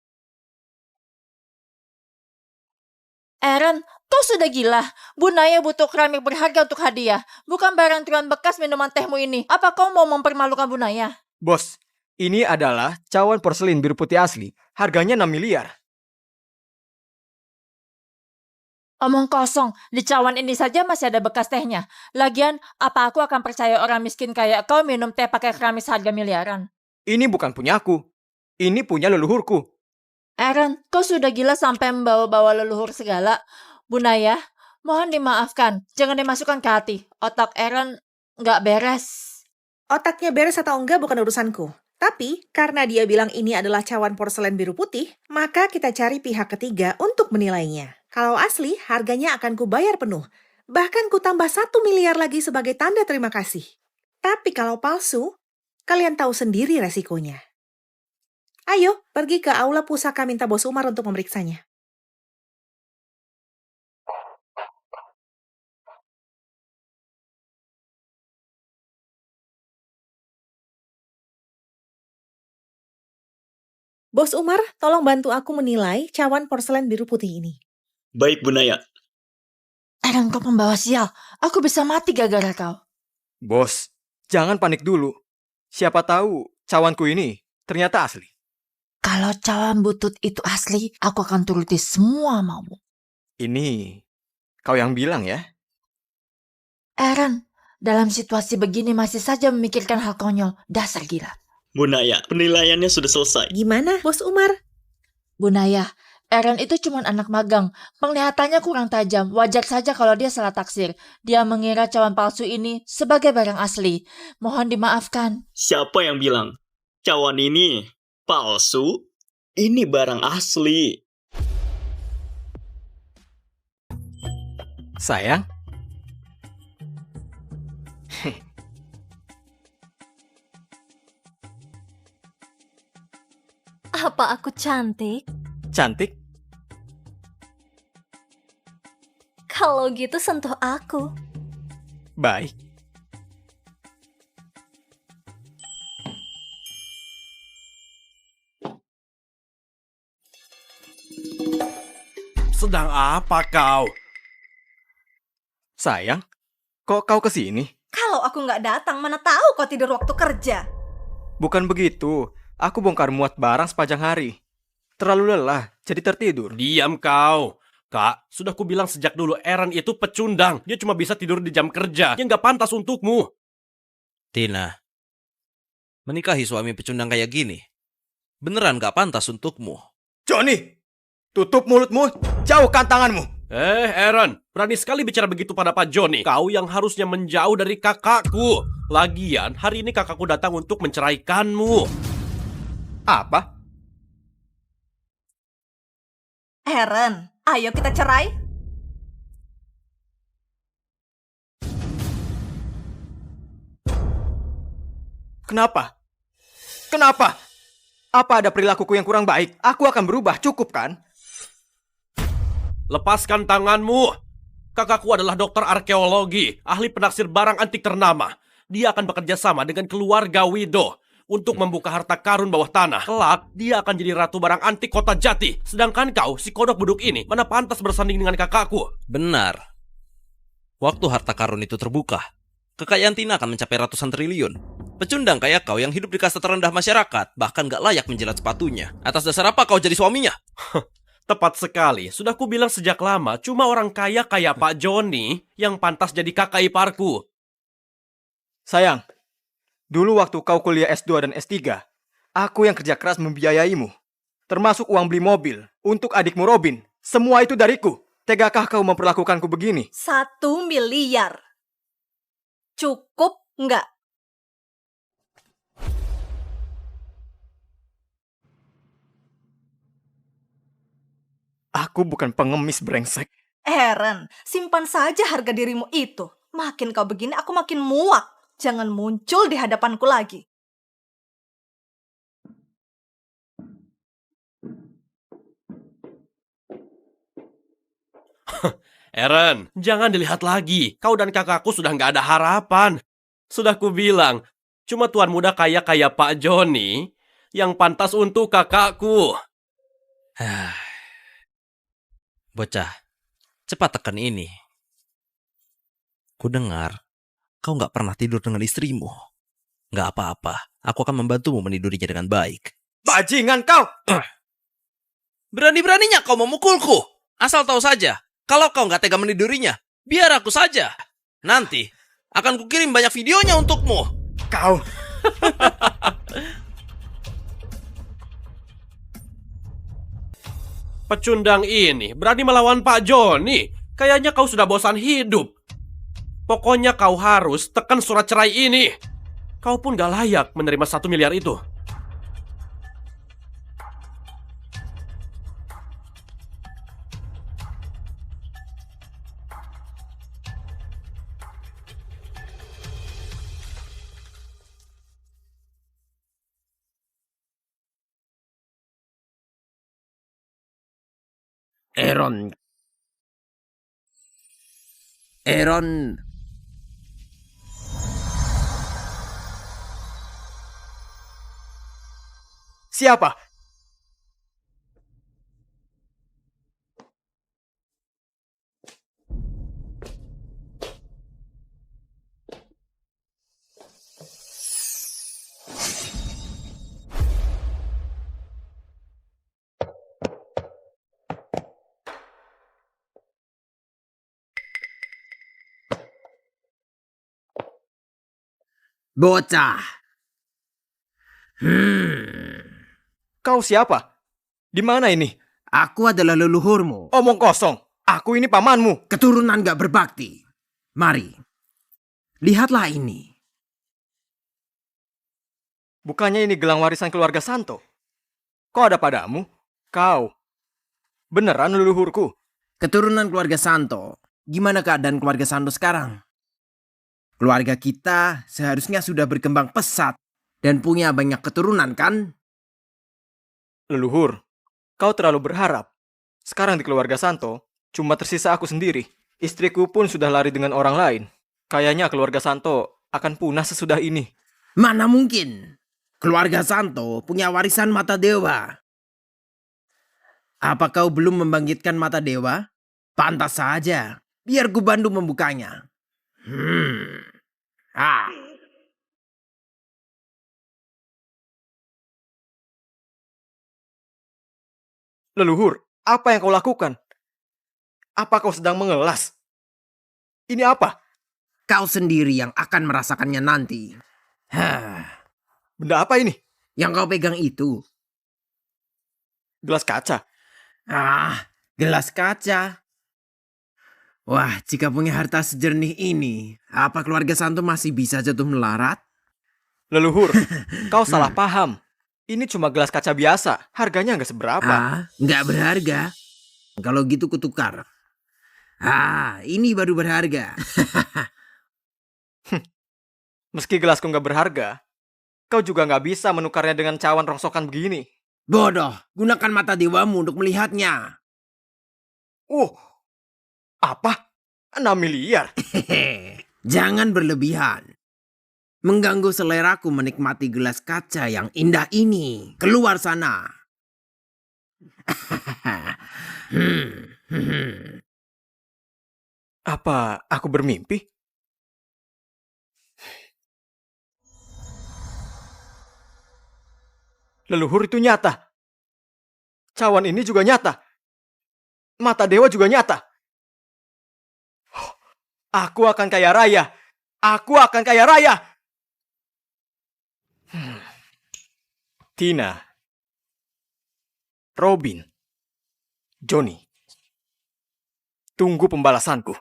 Aaron, kau sudah gila. Bunaya butuh keramik berharga untuk hadiah. Bukan barang tuan bekas minuman tehmu ini. Apa kau mau mempermalukan Bunaya? Bos, ini adalah cawan porselin biru putih asli. Harganya 6 miliar. Omong kosong. Di cawan ini saja masih ada bekas tehnya. Lagian, apa aku akan percaya orang miskin kayak kau minum teh pakai keramik harga miliaran? Ini bukan punyaku. Ini punya leluhurku. Aaron, kau sudah gila sampai membawa-bawa leluhur segala. Bunaya, mohon dimaafkan. Jangan dimasukkan ke hati. Otak Aaron nggak beres. Otaknya beres atau enggak bukan urusanku. Tapi, karena dia bilang ini adalah cawan porselen biru putih, maka kita cari pihak ketiga untuk menilainya. Kalau asli, harganya akan kubayar penuh. Bahkan ku tambah 1 miliar lagi sebagai tanda terima kasih. Tapi kalau palsu, kalian tahu sendiri resikonya. Ayo, pergi ke aula pusaka minta Bos Umar untuk memeriksanya. Bos Umar, tolong bantu aku menilai cawan porselen biru putih ini. Baik, Bu Naya. Aaron, kau pembawa sial. Aku bisa mati gara-gara kau. Bos, jangan panik dulu. Siapa tahu cawanku ini ternyata asli. Kalau cawan butut itu asli, aku akan turuti semua maumu. Ini kau yang bilang ya? Aaron, dalam situasi begini masih saja memikirkan hal konyol. Dasar gila. Bu Naya, penilaiannya sudah selesai. Gimana, Bos Umar? Bunaya, Aaron itu cuma anak magang. Penglihatannya kurang tajam. Wajar saja kalau dia salah taksir. Dia mengira cawan palsu ini sebagai barang asli. Mohon dimaafkan. Siapa yang bilang? Cawan ini palsu? Ini barang asli. Sayang? Apa aku cantik? Cantik? Kalau gitu sentuh aku. Baik. Sedang apa kau? Sayang, kok kau kesini? Kalau aku nggak datang, mana tahu kau tidur waktu kerja. Bukan begitu. Aku bongkar muat barang sepanjang hari. Terlalu lelah, jadi tertidur. Diam kau. Kak, sudah kubilang sejak dulu Aaron itu pecundang. Dia cuma bisa tidur di jam kerja. Dia nggak pantas untukmu. Tina, menikahi suami pecundang kayak gini, beneran gak pantas untukmu. Johnny, tutup mulutmu, jauhkan tanganmu. Aaron, berani sekali bicara begitu pada Pak Johnny. Kau yang harusnya menjauh dari kakakku. Lagian, hari ini kakakku datang untuk menceraikanmu. Apa? Aaron, ayo kita cerai. Kenapa? Kenapa? Apa ada perilakuku yang kurang baik? Aku akan berubah, cukup kan? Lepaskan tanganmu. Kakakku adalah dokter arkeologi, ahli penaksir barang antik ternama. Dia akan bekerja sama dengan keluarga Wido untuk membuka harta karun bawah tanah. Kelak, dia akan jadi ratu barang antik kota Jati. Sedangkan kau, si kodok beduk ini, mana pantas bersanding dengan kakakku? Benar. Waktu harta karun itu terbuka, kekayaan Tina akan mencapai ratusan triliun. Pecundang kayak kau yang hidup di kasta terendah masyarakat, bahkan gak layak menjilat sepatunya. Atas dasar apa kau jadi suaminya? Tepat sekali, sudah kubilang sejak lama, cuma orang kaya kayak Pak Johnny yang pantas jadi kakak iparku. Sayang, dulu waktu kau kuliah S2 dan S3, aku yang kerja keras membiayaimu. Termasuk uang beli mobil untuk adikmu Robin. Semua itu dariku. Tegakah kau memperlakukanku begini? 1 miliar. Cukup nggak? Aku bukan pengemis brengsek. Eren, simpan saja harga dirimu itu. Makin kau begini, aku makin muak. Jangan muncul di hadapanku lagi. Eren, jangan dilihat lagi. Kau dan kakakku sudah nggak ada harapan. Sudah kubilang, cuma tuan muda kaya kayak Pak Joni yang pantas untuk kakakku. Bocah, cepat tekan ini. Ku dengar kau nggak pernah tidur dengan istrimu. Nggak apa-apa, aku akan membantumu menidurinya dengan baik. Bajingan kau! Berani-beraninya kau memukulku. Asal tahu saja, kalau kau nggak tega menidurinya, biar aku saja. Nanti akan kukirim banyak videonya untukmu. Kau! Pecundang ini berani melawan Pak Joni. Kayaknya kau sudah bosan hidup. Pokoknya kau harus tekan surat cerai ini. Kau pun gak layak menerima 1 miliar itu. Aaron. Aaron. Siapa? Bocah. Kau siapa? Di mana ini? Aku adalah leluhurmu. Omong kosong. Aku ini pamanmu. Keturunan gak berbakti. Mari. Lihatlah ini. Bukannya ini gelang warisan keluarga Santo? Kok ada padamu? Kau. Beneran leluhurku? Keturunan keluarga Santo. Gimana keadaan keluarga Santo sekarang? Keluarga kita seharusnya sudah berkembang pesat dan punya banyak keturunan, kan? Leluhur, kau terlalu berharap. Sekarang di keluarga Santo, cuma tersisa aku sendiri. Istriku pun sudah lari dengan orang lain. Kayaknya keluarga Santo akan punah sesudah ini. Mana mungkin? Keluarga Santo punya warisan mata dewa. Apa kau belum membangkitkan mata dewa? Pantas saja. Biar ku bantu membukanya. Leluhur, apa yang kau lakukan? Apa kau sedang mengelas? Ini apa? Kau sendiri yang akan merasakannya nanti. Benda apa ini? Yang kau pegang itu. Gelas kaca. Gelas kaca. Wah, jika punya harta sejernih ini, apa keluarga Santo masih bisa jatuh melarat? Leluhur, kau salah paham. Ini cuma gelas kaca biasa. Harganya nggak seberapa. Nggak berharga. Kalau gitu kutukar. Ini baru berharga. Meski gelasku nggak berharga, kau juga nggak bisa menukarnya dengan cawan rongsokan begini. Bodoh, gunakan mata dewamu untuk melihatnya. Apa? 6 miliar? Jangan berlebihan. Mengganggu seleraku menikmati gelas kaca yang indah ini. Keluar sana. Apa aku bermimpi? Leluhur itu nyata. Cawan ini juga nyata. Mata dewa juga nyata. Aku akan kaya raya. Aku akan kaya raya. Tina, Robin, Johnny. Tunggu pembalasanku.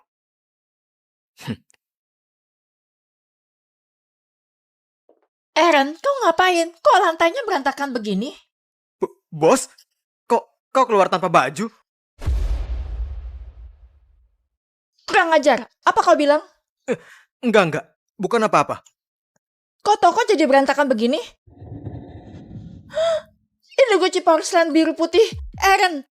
Aaron, kau ngapain? Kok lantainya berantakan begini? Bos, kok kau keluar tanpa baju? Kurang ajar. Apa kau bilang? Enggak. Bukan apa-apa. Kok toko jadi berantakan begini? Ini guci porselen biru putih. Aaron,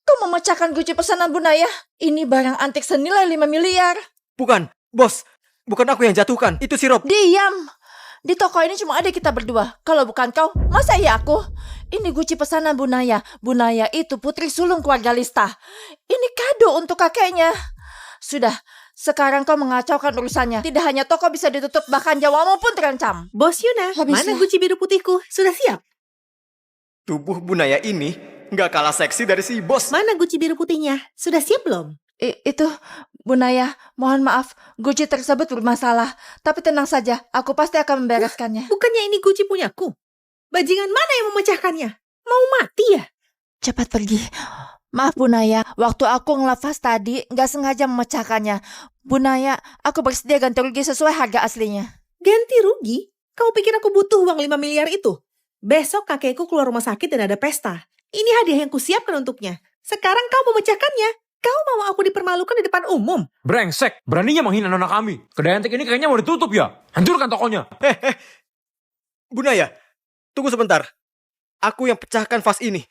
kau memecahkan guci pesanan Bunaya? Ini barang antik senilai 5 miliar. Bukan, bos. Bukan aku yang jatuhkan. Itu si Rob. Diam. Di toko ini cuma ada kita berdua. Kalau bukan kau, masa iya aku? Ini guci pesanan Bunaya. Bunaya itu putri sulung keluarga Lista. Ini kado untuk kakeknya. Sudah, sekarang kau mengacaukan urusannya. Tidak hanya toko bisa ditutup, bahkan nyawamu pun terancam. Bos Yuna, Habislah. mana guci biru putihku? Sudah siap? Tubuh Bunaya ini nggak kalah seksi dari si bos. Mana guci biru putihnya? Sudah siap belum? Itu, Bunaya, mohon maaf, guci tersebut bermasalah. Tapi tenang saja, aku pasti akan membereskannya. Bukannya ini guci punyaku? Bajingan mana yang memecahkannya? Mau mati ya? Cepat pergi. Maaf Bunaya, waktu aku ngelafaz tadi nggak sengaja memecahkannya. Bunaya, aku bersedia ganti rugi sesuai harga aslinya. Ganti rugi? Kau pikir aku butuh uang 5 miliar itu? Besok kakekku keluar rumah sakit dan ada pesta. Ini hadiah yang kusiapkan untuknya. Sekarang kau memecahkannya. Kau mau aku dipermalukan di depan umum? Brengsek, beraninya menghina nona kami. Kedai antik ini kayaknya mau ditutup ya. Hancurkan tokonya. Bunaya, tunggu sebentar. Aku yang pecahkan vas ini.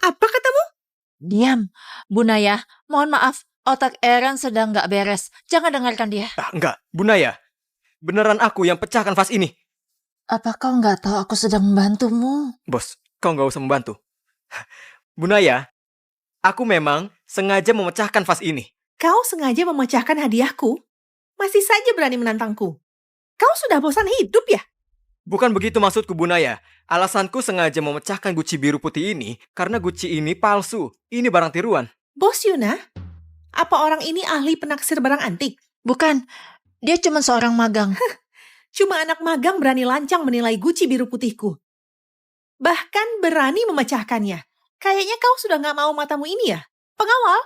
Apa katamu? Diam, Bunaya, mohon maaf, otak Aaron sedang nggak beres. Jangan dengarkan dia. Enggak, Bunaya. Beneran aku yang pecahkan vas ini. Apa kau nggak tahu aku sedang membantumu? Bos, kau nggak usah membantu. Bunaya, aku memang sengaja memecahkan vas ini. Kau sengaja memecahkan hadiahku? Masih saja berani menantangku. Kau sudah bosan hidup ya? Bukan begitu maksudku, Bunaya. Alasanku sengaja memecahkan guci biru putih ini karena guci ini palsu. Ini barang tiruan. Bos Yuna, apa orang ini ahli penaksir barang antik? Bukan, dia cuma seorang magang. Cuma anak magang berani lancang menilai guci biru putihku. Bahkan berani memecahkannya. Kayaknya kau sudah gak mau matamu ini ya? Pengawal?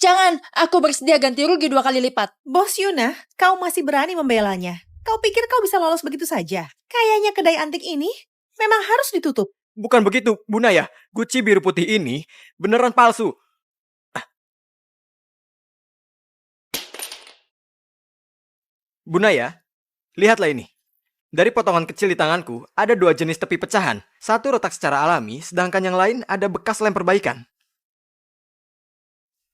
Jangan, aku bersedia ganti rugi 2 kali lipat. Bos Yuna, kau masih berani membelanya. Kau pikir kau bisa lolos begitu saja? Kayaknya kedai antik ini memang harus ditutup. Bukan begitu, Bunaya. Guci biru putih ini beneran palsu. Bunaya, lihatlah ini. Dari potongan kecil di tanganku, ada 2 jenis tepi pecahan. Satu retak secara alami, sedangkan yang lain ada bekas lem perbaikan.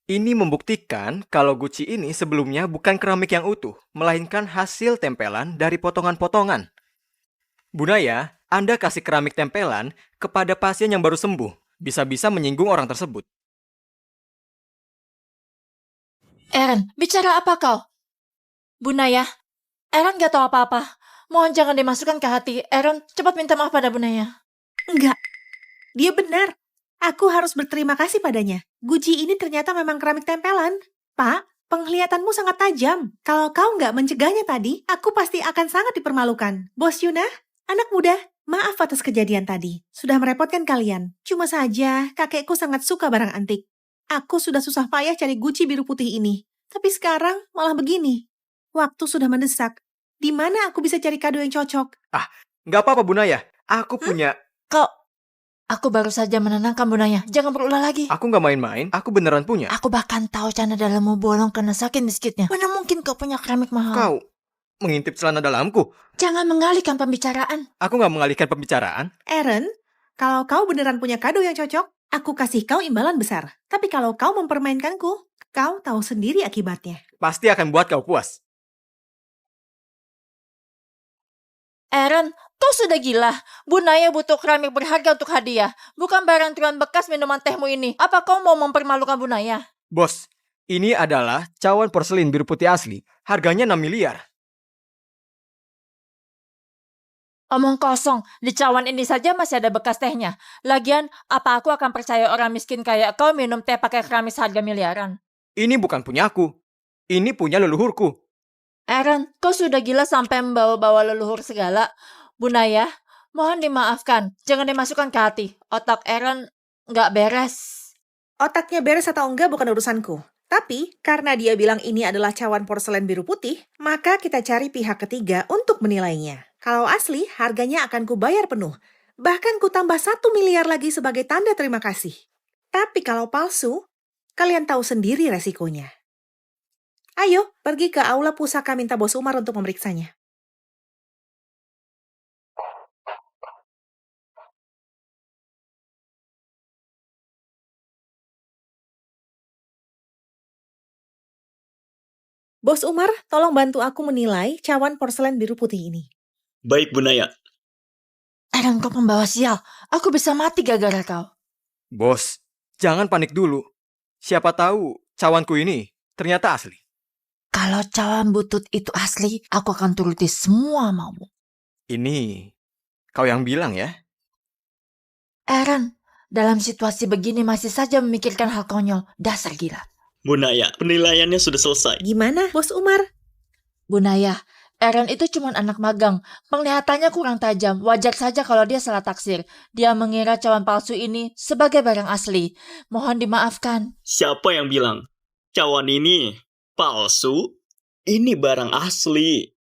Ini membuktikan kalau guci ini sebelumnya bukan keramik yang utuh, melainkan hasil tempelan dari potongan-potongan. Bunaya, Anda kasih keramik tempelan kepada pasien yang baru sembuh. Bisa-bisa menyinggung orang tersebut. Aaron, bicara apa kau? Bunaya, Aaron gak tahu apa-apa. Mohon jangan dimasukkan ke hati. Aaron, cepat minta maaf pada Bunaya. Enggak, dia benar. Aku harus berterima kasih padanya. Guci ini ternyata memang keramik tempelan. Pak, penglihatanmu sangat tajam. Kalau kau nggak mencegahnya tadi, aku pasti akan sangat dipermalukan. Bos Yuna, anak muda, maaf atas kejadian tadi. Sudah merepotkan kalian. Cuma saja, kakekku sangat suka barang antik. Aku sudah susah payah cari guci biru putih ini. Tapi sekarang malah begini. Waktu sudah mendesak. Di mana aku bisa cari kado yang cocok? Nggak apa-apa, Bunaya. Aku punya... Aku baru saja menenangkan Bunaya. Jangan berulah lagi. Aku nggak main-main. Aku beneran punya. Aku bahkan tahu cana dalammu bolong karena saking miskitnya. Mana mungkin kau punya keramik mahal? Kau mengintip celana dalamku. Jangan mengalihkan pembicaraan. Aku nggak mengalihkan pembicaraan. Aaron, kalau kau beneran punya kado yang cocok, aku kasih kau imbalan besar. Tapi kalau kau mempermainkanku, kau tahu sendiri akibatnya. Pasti akan buat kau puas. Aaron, kau sudah gila. Bunaya butuh keramik berharga untuk hadiah. Bukan barang tiruan bekas minuman tehmu ini. Apa kau mau mempermalukan Bunaya? Bos, ini adalah cawan porselin biru putih asli. Harganya 6 miliar. Omong kosong. Di cawan ini saja masih ada bekas tehnya. Lagian, apa aku akan percaya orang miskin kayak kau minum teh pakai keramik harga miliaran? Ini bukan punyaku. Ini punya leluhurku. Aaron, kau sudah gila sampai membawa-bawa leluhur segala. Bunaya, mohon dimaafkan. Jangan dimasukkan ke hati. Otak Aaron nggak beres. Otaknya beres atau enggak bukan urusanku. Tapi, karena dia bilang ini adalah cawan porselen biru putih, maka kita cari pihak ketiga untuk menilainya. Kalau asli, harganya akan kubayar penuh. Bahkan ku tambah 1 miliar lagi sebagai tanda terima kasih. Tapi kalau palsu, kalian tahu sendiri resikonya. Ayo, pergi ke aula pusaka minta Bos Umar untuk memeriksanya. Bos Umar, tolong bantu aku menilai cawan porselen biru putih ini. Baik, Bu Naya. Eren, kau pembawa sial. Aku bisa mati gara-gara kau. Bos, jangan panik dulu. Siapa tahu cawanku ini ternyata asli. Kalau cawan butut itu asli, aku akan turuti semua maumu. Ini kau yang bilang ya? Eren, dalam situasi begini masih saja memikirkan hal konyol. Dasar gila. Bu Naya, penilaiannya sudah selesai. Gimana, Bos Umar? Bu Naya, Eren itu cuma anak magang. Penglihatannya kurang tajam. Wajar saja kalau dia salah taksir. Dia mengira cawan palsu ini sebagai barang asli. Mohon dimaafkan. Siapa yang bilang? Cawan ini palsu? Ini barang asli.